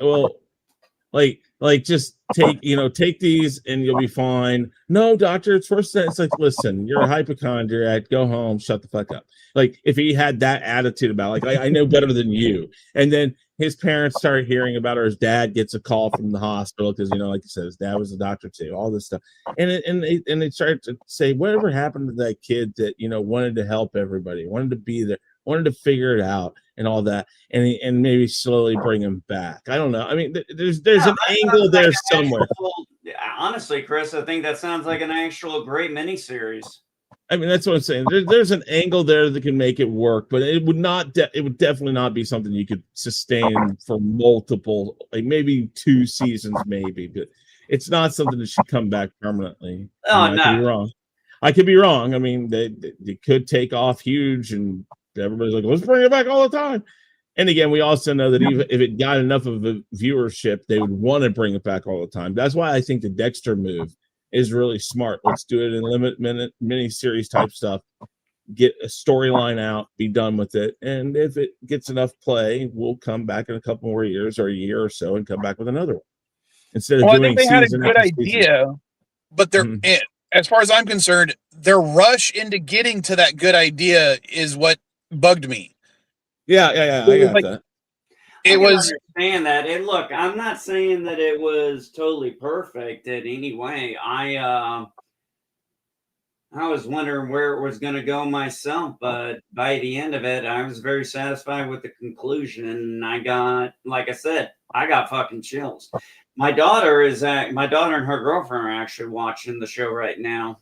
these and you'll be fine. No, doctor, it's worse than it's like, listen, you're a hypochondriac, go home, shut the fuck up. Like if he had that attitude about I know better than you. And then his parents start hearing about, or his dad gets a call from the hospital because like you said, his dad was a doctor too, all this stuff. And they start to say, whatever happened to that kid that wanted to help everybody, wanted to be there, wanted to figure it out and all that, and maybe slowly bring him back. I don't know. I mean, there's an angle there somewhere. Honestly, Chris, I think that sounds like an actual great miniseries. I mean, that's what I'm saying. There's an angle there that can make it work, but it would not. It would definitely not be something you could sustain for multiple, like maybe 2 seasons, maybe. But it's not something that should come back permanently. Oh, no. I could be wrong. I could be wrong. I mean, they could take off huge, and everybody's like, let's bring it back all the time. And again, we also know that even if it got enough of a viewership, they would want to bring it back all the time. That's why I think the Dexter move is really smart. Let's do it in limited mini series type stuff. Get a storyline out, be done with it, and if it gets enough play, we'll come back in a couple more years or a year or so and come back with another one. Instead of doing, I think they had a good idea, but they're as far as I'm concerned, their rush into getting to that good idea is what bugged me. Yeah, I got that. It was understand that. And look, I'm not saying that it was totally perfect in any way. I was wondering where it was going to go myself, but by the end of it, I was very satisfied with the conclusion. And I got fucking chills. My daughter and her girlfriend are actually watching the show right now.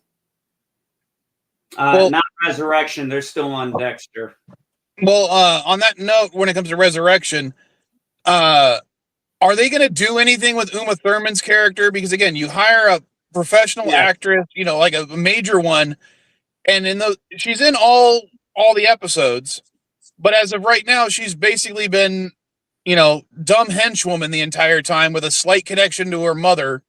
Not Resurrection. They're still on Dexter. Well, on that note, when it comes to Resurrection, are they going to do anything with Uma Thurman's character? Because again, you hire a professional actress, like a major one, and she's in all the episodes, but as of right now, she's basically been, dumb henchwoman the entire time with a slight connection to her mother,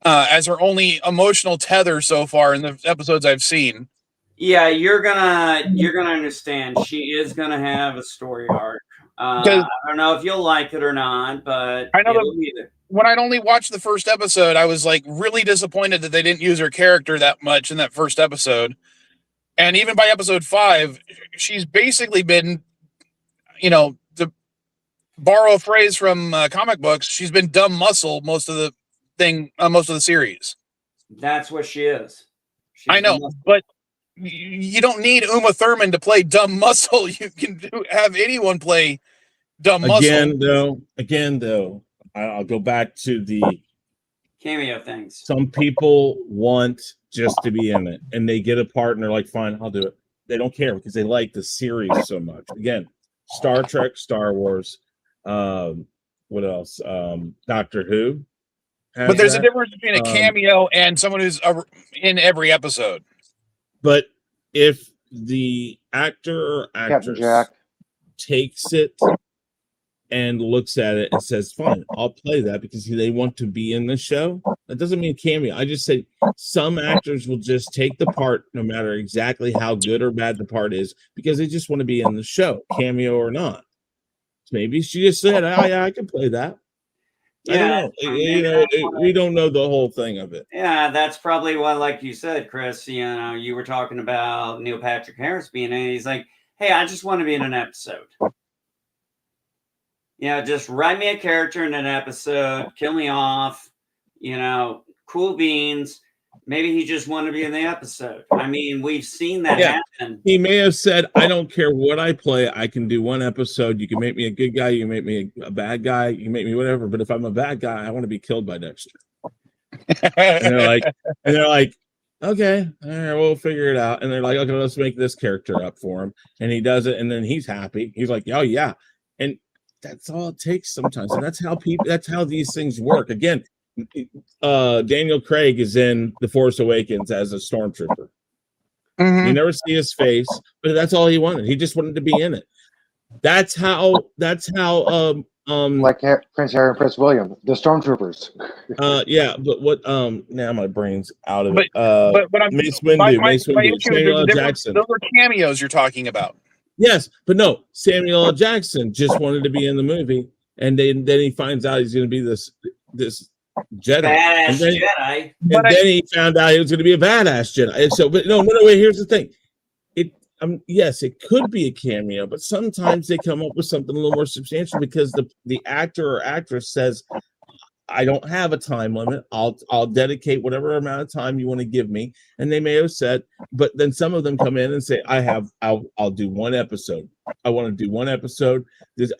as her only emotional tether so far in the episodes I've seen. Yeah, you're gonna understand. She is gonna have a story arc. I don't know if you'll like it or not, but I know when I'd only watched the first episode, I was like really disappointed that they didn't use her character that much in that first episode. And even by episode 5, she's basically been, to borrow a phrase from comic books, she's been dumb muscle most of the series. That's what she is. I know, but you don't need Uma Thurman to play dumb muscle. You can have anyone play dumb muscle. Again, though, I'll go back to the cameo things. Some people want just to be in it, and they get a part, and they're like, "Fine, I'll do it." They don't care because they like the series so much. Again, Star Trek, Star Wars. What else? Doctor Who. But there's a difference between a cameo and someone who's in every episode. But if the actor or actress takes it and looks at it and says, fine, I'll play that because they want to be in the show, that doesn't mean cameo. I just say some actors will just take the part no matter exactly how good or bad the part is because they just want to be in the show, cameo or not. Maybe she just said, oh, yeah, I can play that. Yeah, I don't know. We don't know the whole thing of it. Yeah, that's probably why, like you said, Chris, you were talking about Neil Patrick Harris being in it. He's like, hey, I just want to be in an episode. Just write me a character in an episode, kill me off, cool beans. Maybe he just wanted to be in the episode. I mean, we've seen that happen. He may have said, I don't care what I play. I can do one episode. You can make me a good guy. You can make me a bad guy. You can make me whatever. But if I'm a bad guy, I want to be killed by Dexter. and they're like, okay, all right, we'll figure it out. And they're like, okay, let's make this character up for him. And he does it. And then he's happy. He's like, oh yeah. And that's all it takes sometimes. And that's how these things work. Again, Daniel Craig is in The Force Awakens as a stormtrooper. Mm-hmm. You never see his face, but that's all he wanted. He just wanted to be in it. That's how like Prince Harry and Prince William, the stormtroopers. Yeah, but what now my brain's out of it. But I'm, Mace Windu, Samuel L. Jackson. Those are cameos you're talking about. Yes, but no, Samuel L. Jackson just wanted to be in the movie, and then he finds out he's going to be this Jedi. Jedi. And then he found out he was going to be a badass Jedi. And so, but no, wait. Here's the thing. Yes, it could be a cameo, but sometimes they come up with something a little more substantial because the actor or actress says, "I don't have a time limit. I'll dedicate whatever amount of time you want to give me." And they may have said, but then some of them come in and say, I'll do one episode. I want to do one episode.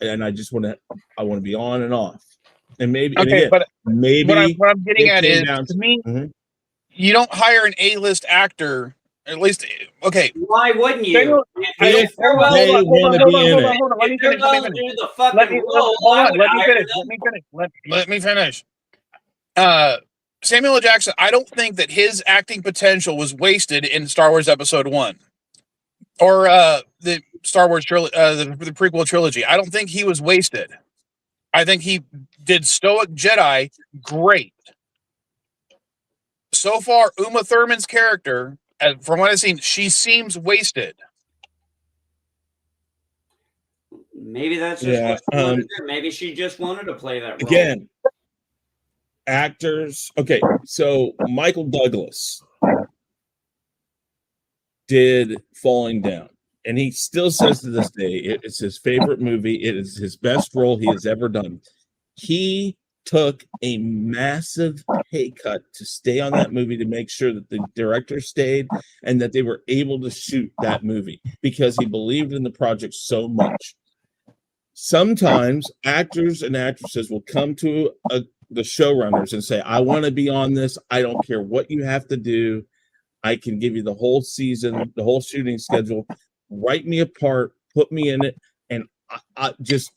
And I want to be on and off." And maybe, okay, but maybe what I'm getting at is, to me, you don't hire an A-list actor. At least, okay. Why wouldn't you? Let me finish. Samuel L. Jackson, I don't think that his acting potential was wasted in Star Wars Episode 1 or the Star Wars trilogy, the prequel trilogy. I don't think he was wasted. I think he did Stoic Jedi great. So far, Uma Thurman's character, from what I've seen, she seems wasted. Maybe that's just what she wanted to do. Maybe she just wanted to play that role. Again, actors. Okay, so Michael Douglas did Falling Down, and he still says to this day it's his favorite movie. It is his best role he has ever done. He took a massive pay cut to stay on that movie to make sure that the director stayed and that they were able to shoot that movie because he believed in the project so much. Sometimes actors and actresses will come to the showrunners and say, I want to be on this. I don't care what you have to do. I can give you the whole season, the whole shooting schedule. Write me a part, put me in it, and I just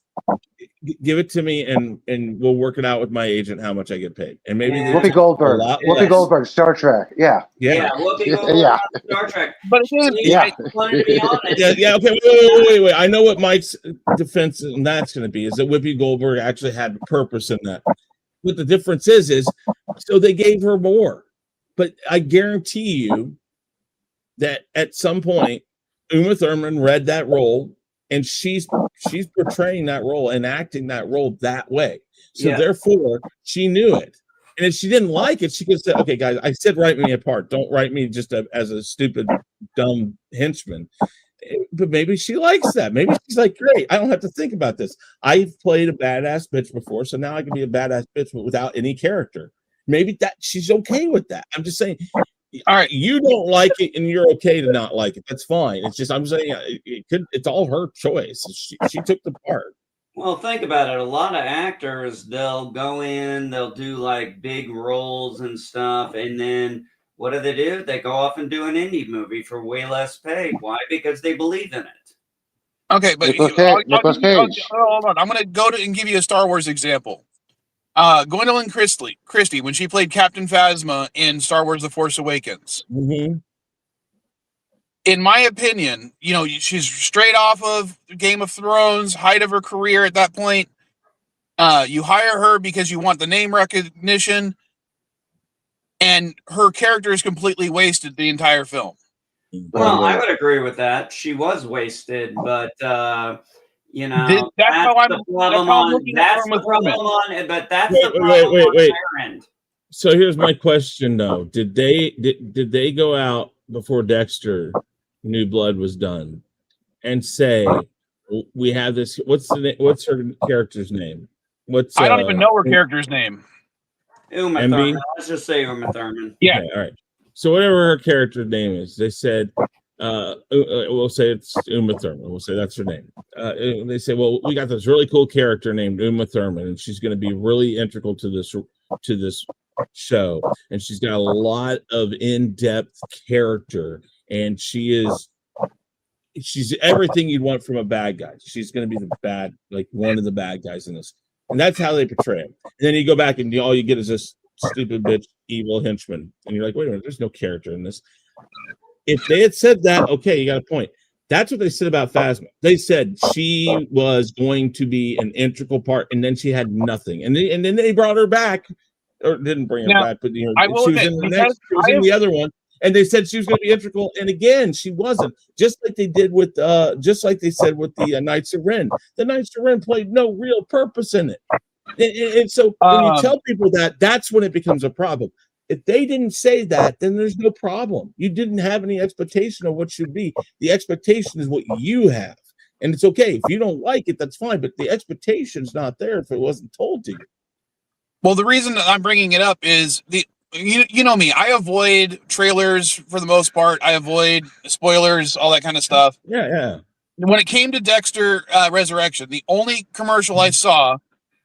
give it to me, and we'll work it out with my agent how much I get paid. And maybe Whoopi Goldberg, Star Trek, yeah, Whoopi Goldberg, Star Trek. But again, wanted to be honest. Yeah. Okay, wait. I know what Mike's defense and that's going to be is that Whoopi Goldberg actually had purpose in that. What the difference is so they gave her more. But I guarantee you that at some point, Uma Thurman read that role. And she's portraying that role and acting that role that way. So therefore, she knew it. And if she didn't like it, she could say, okay, guys, I said write me a part. Don't write me just as a stupid, dumb henchman. But maybe she likes that. Maybe she's like, great, I don't have to think about this. I've played a badass bitch before, so now I can be a badass bitch without any character. Maybe that she's okay with that. I'm just saying, all right, you don't like it and you're okay to not like it. That's fine. It's just, I'm saying it's all her choice. She took the part. Well, think about it. A lot of actors, they'll go in, they'll do like big roles and stuff. And then what do? They go off and do an indie movie for way less pay. Why? Because they believe in it. Okay, but Nicolas Cage. Hold on. I'm going to go and give you a Star Wars example. Gwendolyn Christie, when she played Captain Phasma in Star Wars: The Force Awakens. Mm-hmm. In my opinion, she's straight off of Game of Thrones, height of her career at that point. You hire her because you want the name recognition, and her character is completely wasted the entire film. Well, I would agree with that. She was wasted, but that's how I'm looking at it. But that's the problem on their end. So here's my question, though: Did they go out before Dexter New Blood was done and say, we have this? What's her character's name? I don't even know her character's name. Uma Thurman. Let's just say Uma Thurman. Yeah. Okay, all right. So whatever her character name is, they said, we'll say it's Uma Thurman. We'll say that's her name. They say, well, we got this really cool character named Uma Thurman, and she's going to be really integral to this show, and she's got a lot of in-depth character, and she's everything you'd want from a bad guy. She's going to be one of the bad guys in this, and that's how they portray him. And then you go back and all you get is this stupid bitch, evil henchman, and you're like, wait a minute, there's no character in this. If they had said that, okay, you got a point. That's what they said about Phasma. They said she was going to be an integral part, and then she had nothing, and then they brought her back. Or didn't bring her back, but she was in the other one, and they said she was going to be integral, and again, she wasn't. Just like they did with, just like they said with the Knights of Ren. The Knights of Ren played no real purpose in it, and so when you tell people that, that's when it becomes a problem. If they didn't say that, then there's no problem. You didn't have any expectation of what should be. The expectation is what you have, and it's okay if you don't like it. That's fine, but the expectation's not there if it wasn't told to you. Well, the reason that I'm bringing it up is you know me. I avoid trailers for the most part. I avoid spoilers, all that kind of stuff. Yeah. When it came to Dexter Resurrection, the only commercial I saw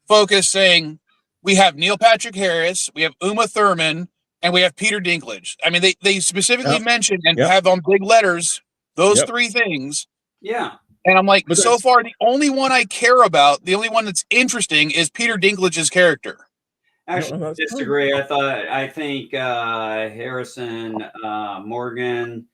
focused saying we have Neil Patrick Harris, we have Uma Thurman, and we have Peter Dinklage. I mean, they specifically mentioned and have on big letters those three things. Yeah. And I'm like, so far, the only one I care about, the only one that's interesting is Peter Dinklage's character. Actually, I disagree. I think Harrison Morgan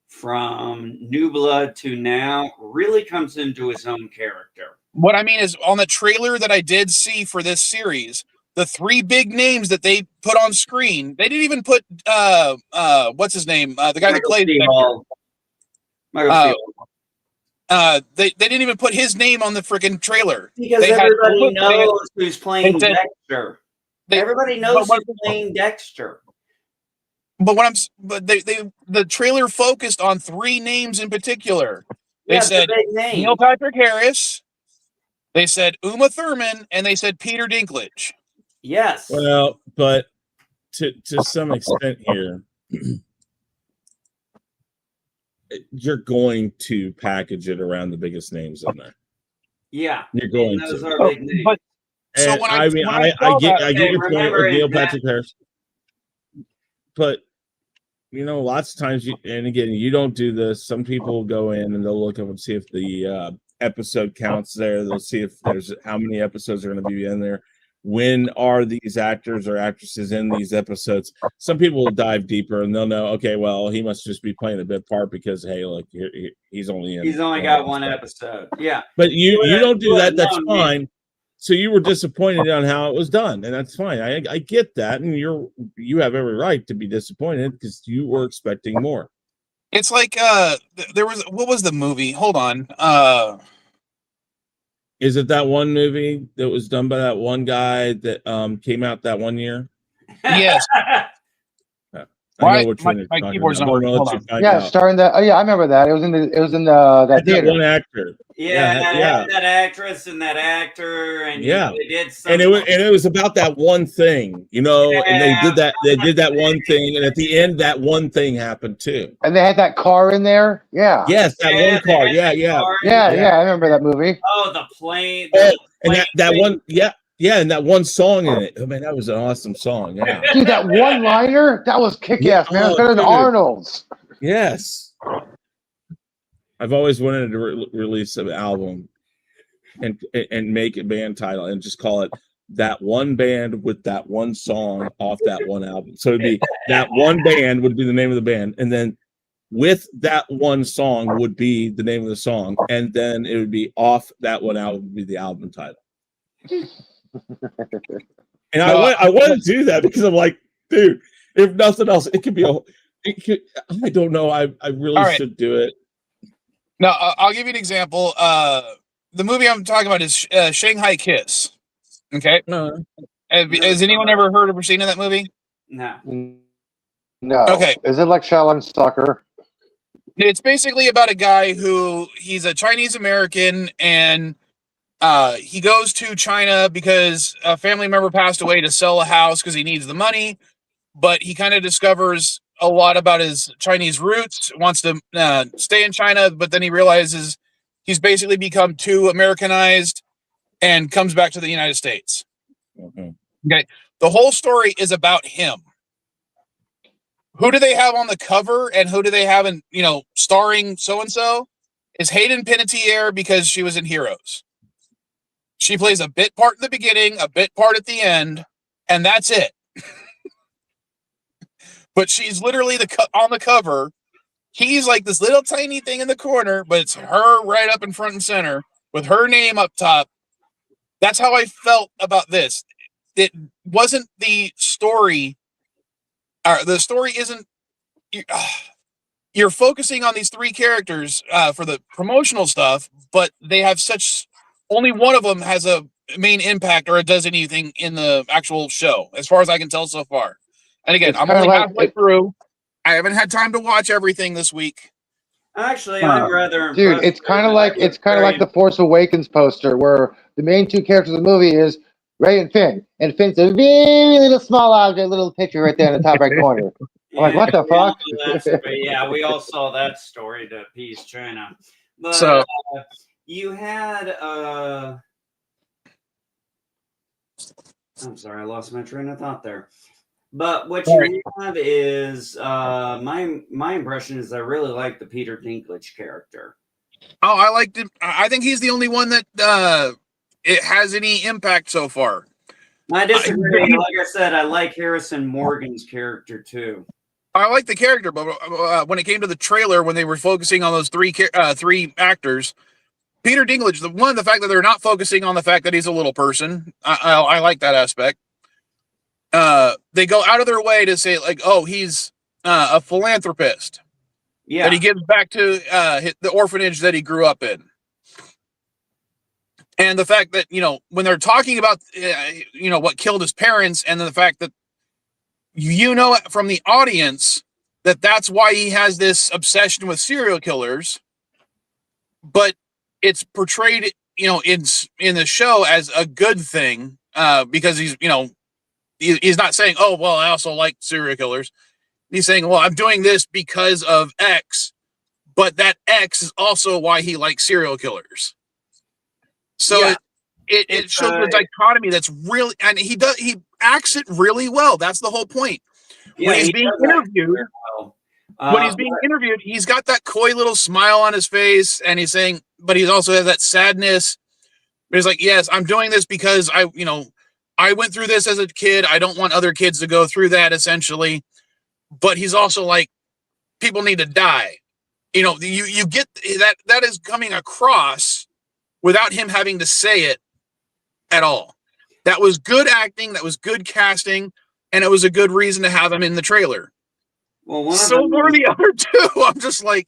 from New Blood to now really comes into his own character. What I mean is on the trailer that I did see for this series, the three big names that they put on screen, they didn't even put what's his name? The guy that played Michael they didn't even put his name on the freaking trailer. Because everybody knows who's playing Dexter. Everybody knows who's playing Dexter. But the trailer focused on three names in particular. They said Neil Patrick Harris, they said Uma Thurman, and they said Peter Dinklage. Yes. Well, but to some extent here, you're going to package it around the biggest names in there. Yeah, you're going those to. Are big names. But so when I get your point with Neil Patrick Harris, but lots of times, and again, you don't do this. Some people will go in and they'll look up and see if the episode counts there. They'll see if there's how many episodes are going to be in there. When are these actors or actresses in these episodes? Some people will dive deeper and they'll know, okay, well, he must just be playing a bit part because, hey, look, he's only got one episode. Yeah. But you don't do that. That's fine. So you were disappointed on how it was done, and that's fine. I get that, and you have every right to be disappointed because you were expecting more. It's like what was the movie? Hold on. Is it that one movie that was done by that one guy that came out that one year? Yes. I know which one my keyboard's not working. Starring that. Oh yeah, I remember that. It was in that theater. That one actor. Yeah. That actress and that actor, and they did something. And it was about that one thing, and they did that. They did that one thing, and at the end, that one thing happened too. And they had that car in there. Yeah. Yes, that one car. Yeah. I remember that movie. Oh, the plane. And that one. Yeah, and that one song in it. Oh man, that was an awesome song. Yeah, dude, that one-liner, that was kick-ass, man. It was better than Arnold's. Yes, I've always wanted to release an album and make a band title and just call it "That One Band with That One Song Off That One Album." So it'd be that one band would be the name of the band, and then with that one song would be the name of the song, and then it would be off that one album would be the album title. And I want to do that because I'm like, dude, if nothing else, it could be I don't know. I really should do it. No, I'll give you an example. The movie I'm talking about is Shanghai Kiss. Okay. No. Has anyone ever heard or seen that movie? No. Okay. Is it like Shaolin Soccer? It's basically about a guy he's a Chinese American and he goes to China because a family member passed away to sell a house because he needs the money, but he kind of discovers a lot about his Chinese roots, wants to stay in China, but then he realizes he's basically become too Americanized and comes back to the United States. Okay. The whole story is about him. Who do they have on the cover and who do they have in, starring so-and-so? Is Hayden Panettiere because she was in Heroes. She plays a bit part in the beginning, a bit part at the end, and that's it. But she's literally on the cover. He's like this little tiny thing in the corner, but it's her right up in front and center with her name up top. That's how I felt about this. It wasn't the story. The story isn't. You're focusing on these three characters for the promotional stuff, but they have only one of them has a main impact or it does anything in the actual show, as far as I can tell so far. And again, I'm only halfway through. I haven't had time to watch everything this week. Actually, I'm rather dude. impressed. It's kind of like the Force Awakens poster where the main two characters of the movie is Rey and Finn, and Finn's a very little small object, little picture right there in the top right corner. I'm like, what the fuck? Yeah, we all saw that story to Peace China. But So you had I'm sorry, I lost my train of thought there. But what you have is my impression is I really like the Peter Dinklage character. Oh, I liked it. I think he's the only one that it has any impact so far. I disagree. Like I said, I like Harrison Morgan's character too. I like the character, but when it came to the trailer, when they were focusing on those three actors, Peter Dinklage, the fact that they're not focusing on the fact that he's a little person, I like that aspect. They go out of their way to say, like, oh, he's a philanthropist. Yeah. That he gives back to the orphanage that he grew up in. And the fact that, when they're talking about, what killed his parents, and then the fact that, from the audience that that's why he has this obsession with serial killers, but it's portrayed, in the show as a good thing, because he's, he's not saying, oh, well, I also like serial killers. He's saying, well, I'm doing this because of X, but that X is also why he likes serial killers. So yeah, it shows the dichotomy that's really, and he acts it really well. That's the whole point. Yeah, when he's being interviewed, he's got that coy little smile on his face, and he's saying, but he also has that sadness. But he's like, yes, I'm doing this because I went through this as a kid. I don't want other kids to go through that, essentially. But he's also like, people need to die. You get that is coming across without him having to say it at all. That was good acting. That was good casting. And it was a good reason to have him in the trailer. Well, were the other two. I'm just like,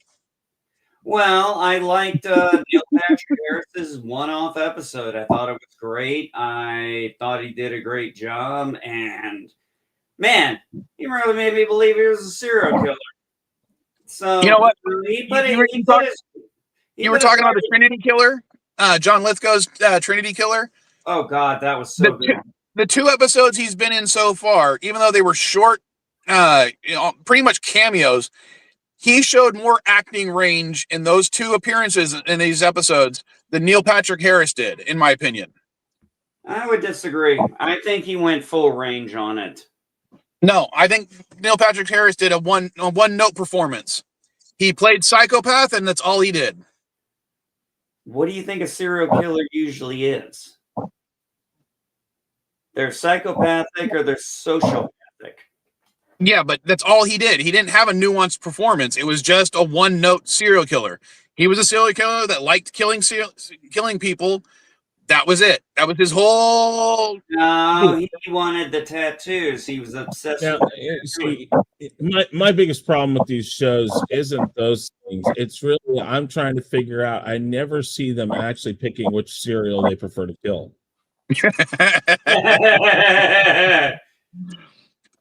well, I liked Neil Patrick Harris's one-off episode. I thought it was great. I thought he did a great job. And man, he really made me believe he was a serial killer. So you know what? You were talking about the Trinity Killer, John Lithgow's Trinity Killer. Oh God, that was so good. The two episodes he's been in so far, even though they were short, pretty much cameos, he showed more acting range in those two appearances in these episodes than Neil Patrick Harris did, in my opinion. I would disagree. I think he went full range on it. No, I think Neil Patrick Harris did a one-note performance. He played psychopath, and that's all he did. What do you think a serial killer usually is? They're psychopathic or they're sociopathic. Yeah, but that's all he did. He didn't have a nuanced performance. It was just a one-note serial killer. He was a serial killer that liked killing people. That was it. That was his whole... No, he wanted the tattoos. He was obsessed with my biggest problem with these shows isn't those things. It's really, I'm trying to figure out, I never see them actually picking which cereal they prefer to kill.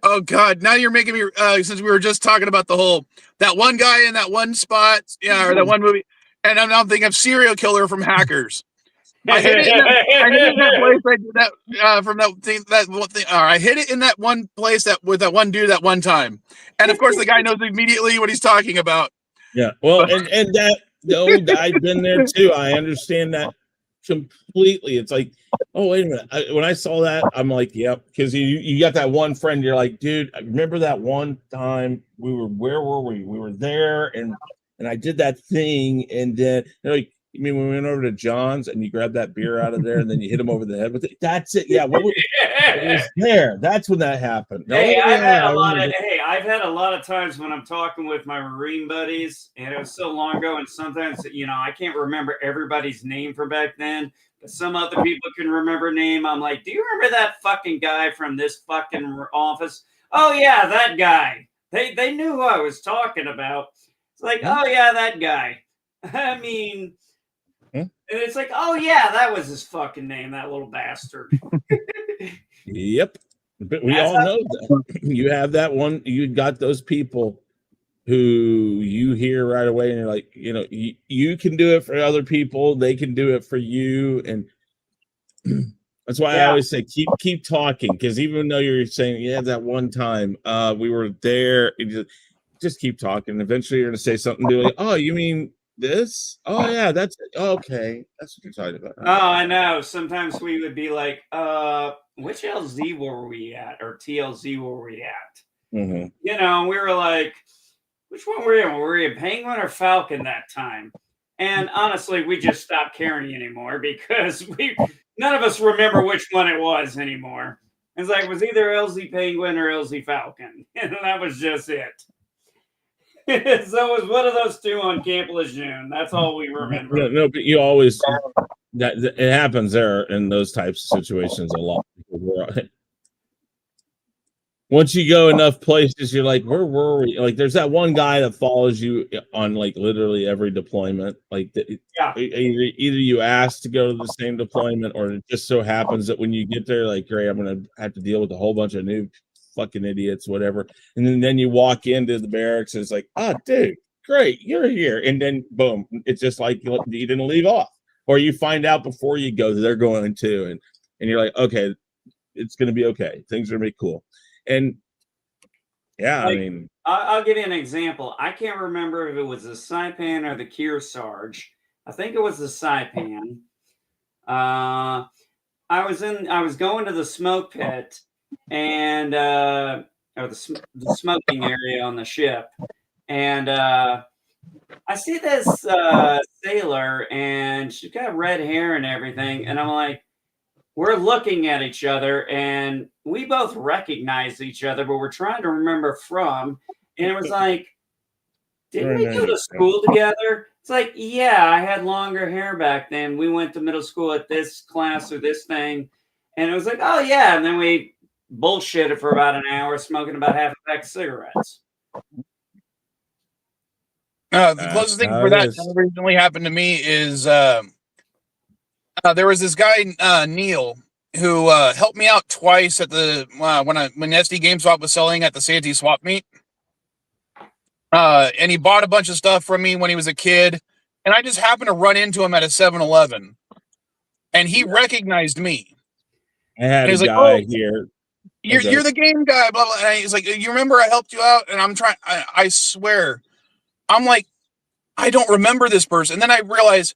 Oh God! Now you're making me. Since we were just talking about that one guy in that one spot, or that one movie, and I'm now thinking of serial killer from Hackers. I hit it in that place I did that from that thing. That one thing. I hit it in that one place with that one dude that one time, and of course the guy knows immediately what he's talking about. Yeah. Well, and that I've been there too. I understand that completely. It's like, oh wait a minute. When I saw that, I'm like, yep, because you got that one friend. You're like, dude, I remember that one time where were we? We were there, and I did that thing, and then they're like, you mean when we went over to John's and you grabbed that beer out of there and then you hit him over the head with it? That's it. Yeah. What it was there. That's when that happened. Hey, I've had a lot of times when I'm talking with my Marine buddies, and it was so long ago, and sometimes I can't remember everybody's name from back then, but some other people can remember name. I'm like, do you remember that fucking guy from this fucking office? Oh yeah, that guy. They knew who I was talking about. It's like, oh yeah, that guy. I mean, and it's like, oh yeah, that was his fucking name, that little bastard. Yep. But we all know that. You have that one, you got those people who you hear right away and you're like, you can do it for other people, they can do it for you. And that's why I always say keep talking, because even though you're saying, yeah, that one time we were there, just keep talking. Eventually you're gonna say something to like, oh, you mean this? Oh yeah, that's okay. That's what you're talking about. Oh, I know. Sometimes we would be like, which LZ were we at, or TLZ were we at? Mm-hmm. We were like, which one were we in? Were we a Penguin or Falcon that time? And honestly, we just stopped caring anymore because none of us remember which one it was anymore. It's like it was either LZ Penguin or LZ Falcon, and that was just it. So it was one of those two on Camp Lejeune. That's all we remember. No, but you always that it happens there in those types of situations a lot. Once you go enough places, you're like, where were we? Like, there's that one guy that follows you on like literally every deployment. Like, either you ask to go to the same deployment, or it just so happens that when you get there, like, great, I'm gonna have to deal with a whole bunch of new fucking idiots, whatever. And then you walk into the barracks and it's like, oh dude, great, you're here. And then boom, it's just like you didn't leave off. Or you find out before you go that they're going to, and you're like, okay, it's gonna be okay. Things are gonna be cool. And yeah, I mean, I'll give you an example. I can't remember if it was the Saipan or the Kearsarge. I think it was the Saipan. I was going to the smoke pit and or the smoking area on the ship, and I see this sailor, and she's got red hair and everything, and I'm like, we're looking at each other, and we both recognize each other, but we're trying to remember from, and it was like, didn't we go to school together? It's like, yeah, I had longer hair back then. We went to middle school at this class or this thing, and it was like, oh yeah, and then we bullshitted for about an hour, smoking about half a pack of cigarettes. The closest thing for that recently happened to me is there was this guy Neil who helped me out twice at the when SD GameSwap was selling at the Santee swap meet, and he bought a bunch of stuff from me when he was a kid, and I just happened to run into him at a 7-Eleven, and he recognized me. I had a guy here. You're the game guy, blah blah. And he's like, you remember I helped you out? And I'm trying. I swear, I'm like, I don't remember this person. And then I realize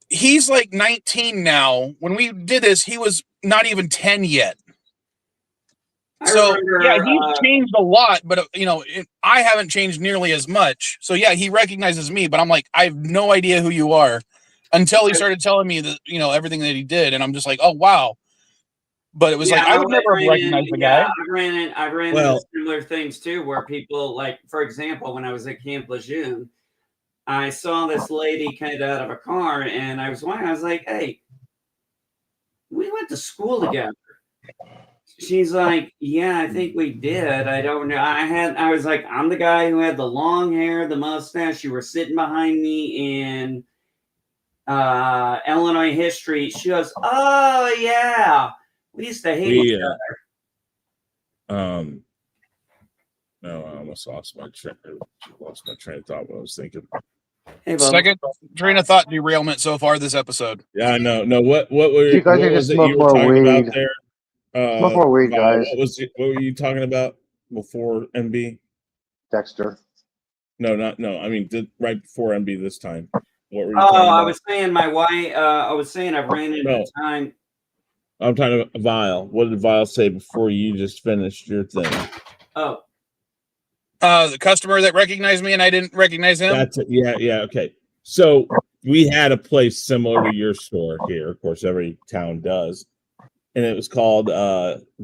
he's like 19 now. When we did this, he was not even 10 yet. So yeah, he's changed a lot, but I haven't changed nearly as much. So yeah, he recognizes me, but I'm like, I have no idea who you are until he started telling me that everything that he did, and I'm just like, oh wow. But it was like I would never recognize the guy. I ran into similar things too, where people, like, for example, when I was at Camp Lejeune, I saw this lady kind of out of a car, and I was wondering, I was like, hey, we went to school together. She's like, yeah, I think we did. I don't know. I was like, I'm the guy who had the long hair, the mustache. You were sitting behind me in Illinois history. She goes, oh yeah. We used to hate each other. No, I almost lost my train of thought. What I was thinking. Hey, Bubba. Second train of thought derailment so far this episode. Yeah, I know. No, what You guys need to was it smoke you were more talking about weed. there? Smoke more weed, Vile, guys. what were you talking about before MB? Dexter. No, I mean right before MB this time. What were you Oh, talking about? I was saying my wife. I was saying I've ran into time. I'm talking about Vile. What did Vile say before you just finished your thing? Oh, the customer that recognized me and I didn't recognize him. That's it. Yeah. Okay. So we had a place similar to your store here. Of course, every town does, and it was called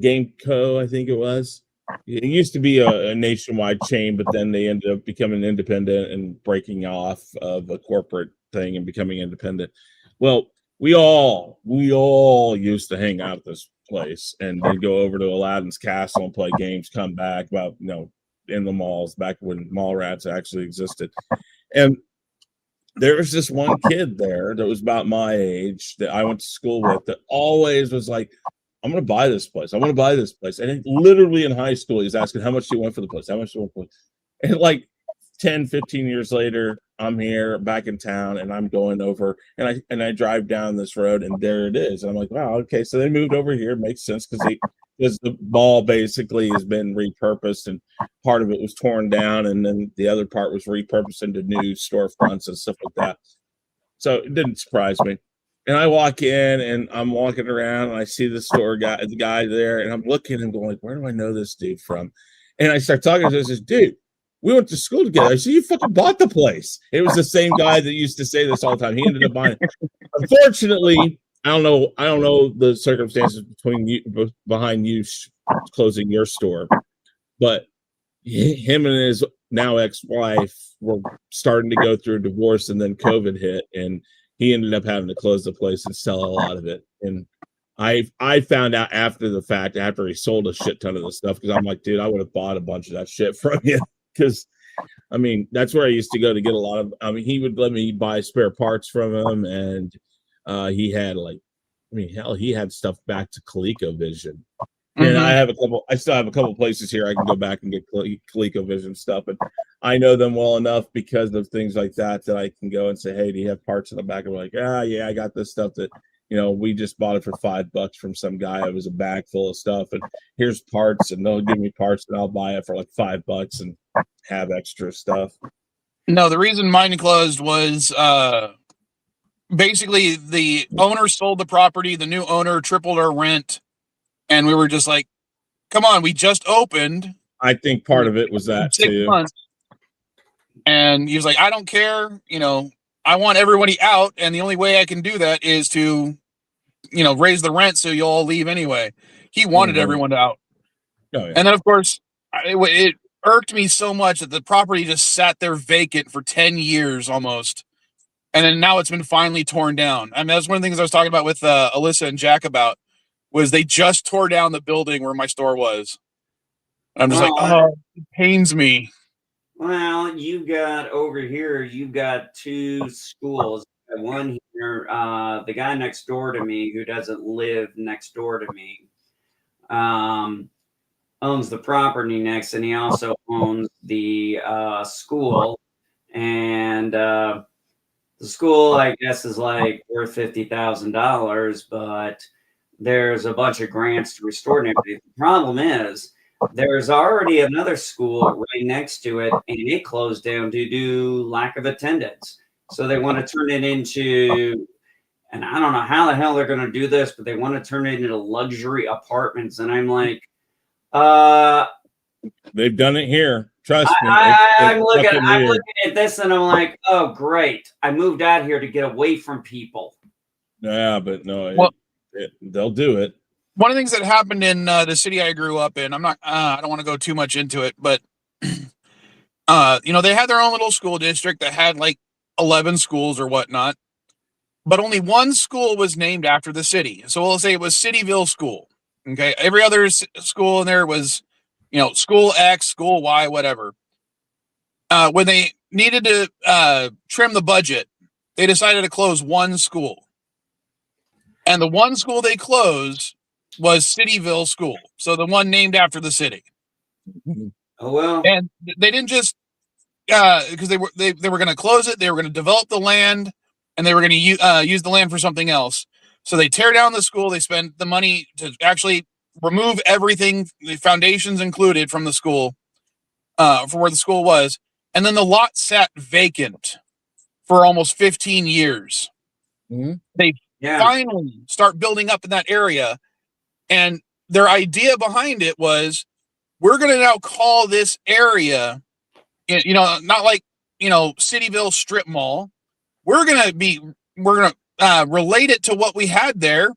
Game Co. I think it was. It used to be a nationwide chain, but then they ended up becoming independent and breaking off of a corporate thing and becoming independent. Well, we all used to hang out at this place and then go over to Aladdin's Castle and play games, come back about, in the malls back when mall rats actually existed. And there was this one kid there that was about my age that I went to school with that always was like, I'm going to buy this place. I want to buy this place. And literally in high school, he's asking, how much do you want for the place? How much do you want for the place? And like 10, 15 years later, I'm here back in town and I'm going over and I drive down this road and there it is. And I'm like, wow, okay. So they moved over here. It makes sense because the mall basically has been repurposed and part of it was torn down and then the other part was repurposed into new storefronts and stuff like that. So it didn't surprise me. And I walk in and I'm walking around and I see the guy there and I'm looking and going like, where do I know this dude from? And I start talking to this dude. We went to school together. I said, you fucking bought the place. It was the same guy that used to say this all the time. He ended up buying it. Unfortunately, I don't know the circumstances behind you closing your store, but him and his now ex-wife were starting to go through a divorce and then COVID hit and he ended up having to close the place and sell a lot of it. And I found out after the fact, after he sold a shit ton of the stuff, because I'm like, dude, I would have bought a bunch of that shit from you. Because, I mean, that's where I used to go to get a lot of, he would let me buy spare parts from him. And he had he had stuff back to ColecoVision. And I still have a couple places here I can go back and get ColecoVision stuff. And I know them well enough because of things like that I can go and say, hey, do you have parts in the back? I'm like, yeah, I got this stuff that, we just bought it for $5 from some guy. It was a bag full of stuff. And here's parts. And they'll give me parts and I'll buy it for like $5 and have extra stuff. No, the reason mine closed was basically the owner sold the property. The new owner tripled our rent. And we were just like, come on, we just opened. I think part of it was that 6 too. months. And he was like, I don't care. I want everybody out. And the only way I can do that is to, raise the rent so you'll all leave anyway. He wanted everyone out. Oh, yeah. And then, of course, it irked me so much that the property just sat there vacant for 10 years almost. And then now it's been finally torn down. I mean, that's one of the things I was talking about with Alyssa and Jack about. Was they just tore down the building where my store was. And I'm just it pains me. Well, you've got two schools. One here, the guy next door to me who doesn't live next door to me owns the property next, and he also owns the school. And the school, I guess, is like worth $50,000, but there's a bunch of grants to restore it. The problem is there's already another school right next to it, and it closed down due to lack of attendance. So they want to turn it into, and I don't know how the hell they're going to do this, but they want to turn it into luxury apartments. And I'm like, they've done it here. Trust me. I'm looking at this and I'm like, oh, great. I moved out here to get away from people. Yeah, but no, they'll do it. One of the things that happened in the city I grew up in, I don't want to go too much into it, but, they had their own little school district that had like 11 schools or whatnot, but only one school was named after the city. So we'll say it was Cityville School. Okay. Every other school in there was, school X, school Y, whatever. When they needed to trim the budget, they decided to close one school. And the one school they closed was Cityville School. So the one named after the city. Oh, well. And they didn't just, because they were going to close it, they were going to develop the land, and they were going to use the land for something else. So they tear down the school. They spend the money to actually remove everything, the foundations included, from the school, for where the school was, and then the lot sat vacant for almost 15 years. Mm-hmm. They finally start building up in that area, and their idea behind it was, we're going to now call this area, not like, Cityville Strip Mall. We're going to relate it to what we had there.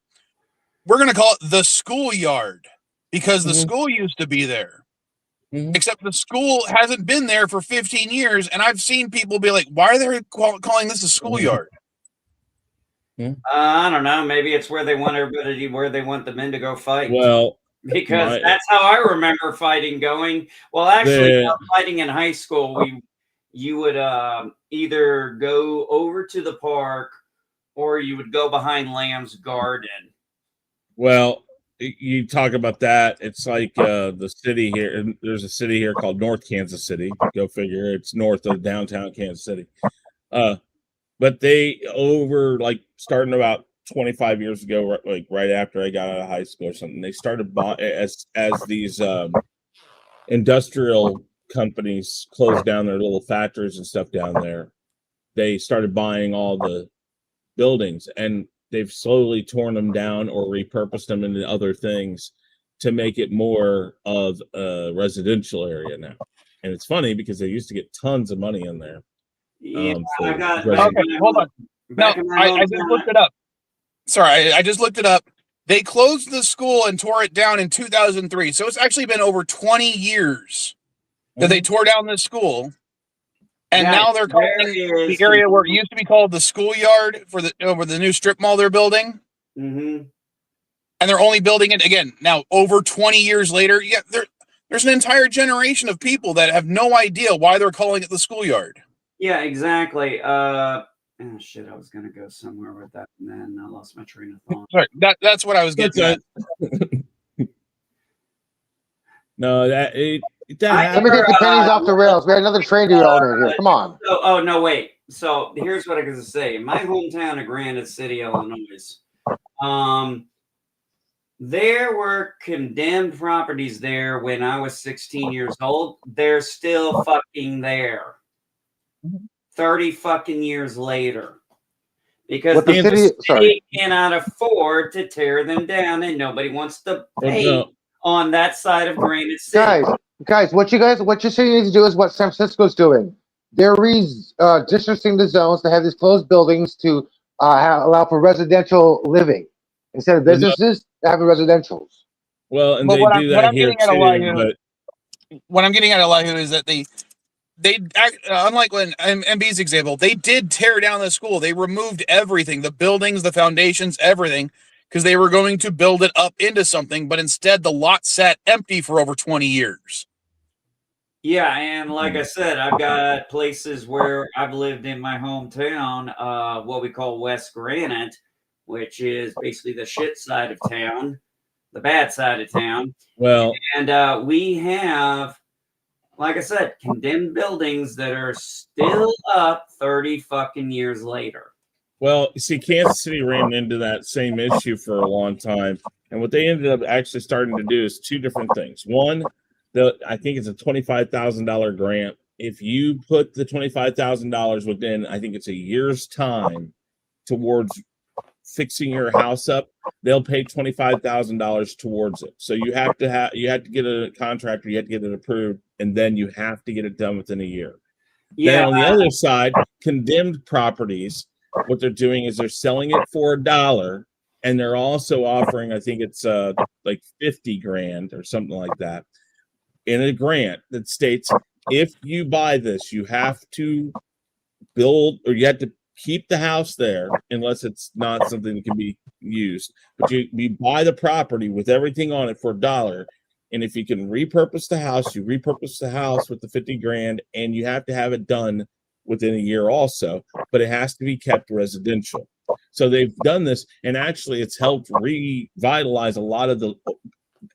We're going to call it the schoolyard, because the school used to be there. Except the school hasn't been there for 15 years, and I've seen people be like, why are they calling this a schoolyard? I don't know. Maybe it's where they want the men to go fight. Well, because that's how I remember fighting going. Well, actually, fighting in high school, you would either go over to the park or you would go behind Lamb's Garden. Well, you talk about that. It's like the city here. There's a city here called North Kansas City. Go figure. It's north of downtown Kansas City. But they starting about 25 years ago, right after I got out of high school or something, they started as these industrial companies closed down their little factories and stuff down there. They started buying all the buildings, and they've slowly torn them down or repurposed them into other things to make it more of a residential area now. And it's funny because they used to get tons of money in there. Okay, hold on. No, I just looked it up. Sorry, I just looked it up. They closed the school and tore it down in 2003. So it's actually been over 20 years that they tore down this school. And now they're calling the area where it used to be called the schoolyard over the new strip mall they're building. Mm-hmm. And they're only building it again now over 20 years later. Yeah, there's an entire generation of people that have no idea why they're calling it the schoolyard. Yeah, exactly. Oh shit, I was gonna go somewhere with that, and then I lost my train of thought. Sorry, that's what I was getting at. No, let me take the pennies off the rails. We had another train dude owner here. Come on. No, wait. So here's what I was gonna say. In my hometown of Granite City, Illinois, there were condemned properties there when I was 16 years old. They're still fucking there. 30 fucking years later, because the city cannot afford to tear them down, and nobody wants to pay on that side of Granite City. Guys, what your city needs to do is what San Francisco's doing. They're redistricting the zones to have these closed buildings to allow for residential living instead of businesses having residentials. Well, and what I'm getting at Elihu is that they unlike when MB's example, they did tear down the school. They removed everything, the buildings, the foundations, everything, because they were going to build it up into something, but instead the lot sat empty for over 20 years. Yeah, and like I said, I've got places where I've lived in my hometown, what we call West Granite, which is basically the shit side of town, the bad side of town. Well, and we have, like I said, condemned buildings that are still up 30 fucking years later. Well, you see, Kansas City ran into that same issue for a long time. And what they ended up actually starting to do is two different things. One, I think it's a $25,000 grant. If you put the $25,000 within, I think it's a year's time towards fixing your house up, they'll pay $25,000 towards it. So you have to get a contractor, you have to get it approved, and then you have to get it done within a year. Yeah. Then on the other side, condemned properties, what they're doing is they're selling it for $1, and they're also offering, I think it's like 50 grand or something like that, in a grant that states if you buy this, you have to build, or you have to keep the house there unless it's not something that can be used. But you buy the property with everything on it for $1. And if you can repurpose the house, you repurpose the house with the 50 grand, and you have to have it done within a year also, but it has to be kept residential. So they've done this, and actually it's helped revitalize a lot of the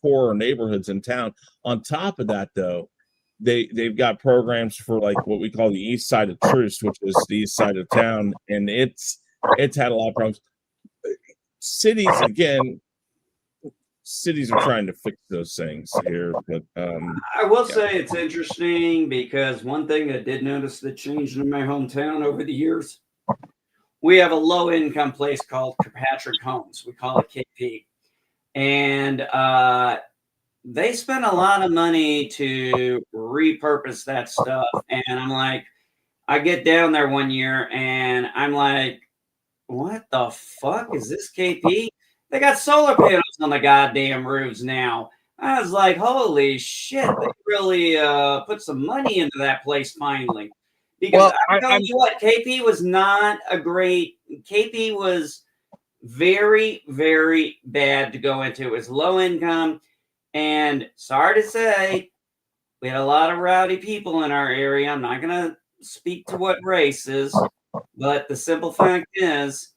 poorer neighborhoods in town. On top of that, though, they've got programs for like what we call the east side of Troost, which is the east side of town, and it's had a lot of problems. Cities are trying to fix those things here, but I will say it's interesting because one thing I did notice that changed in my hometown over the years, we have a low income place called Kirkpatrick Homes. We call it KP, and they spent a lot of money to repurpose that stuff. And I'm like, I get down there one year and I'm like, what the fuck is this KP? They got solar panels on the goddamn roofs now. I was like, holy shit, they really put some money into that place finally. Because I'm telling you what, KP was not a great, KP was very, very bad to go into. It was low income. And sorry to say, we had a lot of rowdy people in our area. I'm not going to speak to what race is, but the simple fact is,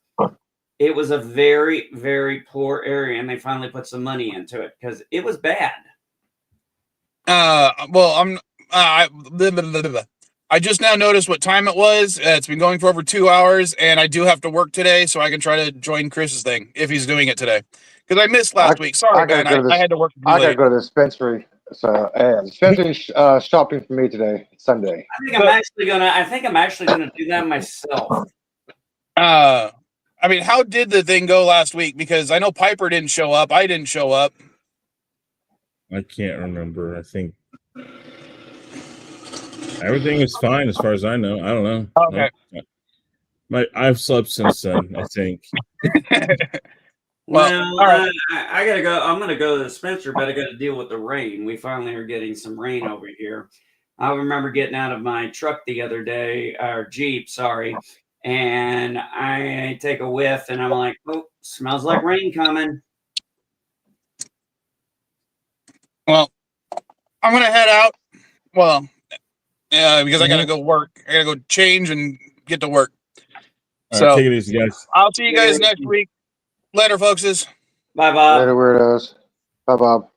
it was a very, very poor area, and they finally put some money into it because it was bad. Well, I just now noticed what time it was. It's been going for over 2 hours, and I do have to work today, so I can try to join Chris's thing if he's doing it today. Because I missed last week. Sorry, man. I had to work. I gotta go to the dispensary. So, dispensary shopping for me today. It's Sunday. I think I'm actually gonna do that myself. I mean, how did the thing go last week? Because I know Piper didn't show up. I didn't show up. I can't remember. I think everything is fine as far as I know. I don't know. Okay. I've slept since then, I think. Well, right. I gotta go. I'm gonna go to the dispenser, but I gotta deal with the rain. We finally are getting some rain over here. I remember getting out of my truck the other day, or Jeep, sorry, and I take a whiff, and I'm like, "Oh, smells like rain coming." Well, I'm gonna head out. Well, because I gotta go work. I gotta go change and get to work. All right, take it easy, guys. I'll see you guys next week. Later, folks. Bye, Bob. Later, weirdos. Bye, Bob.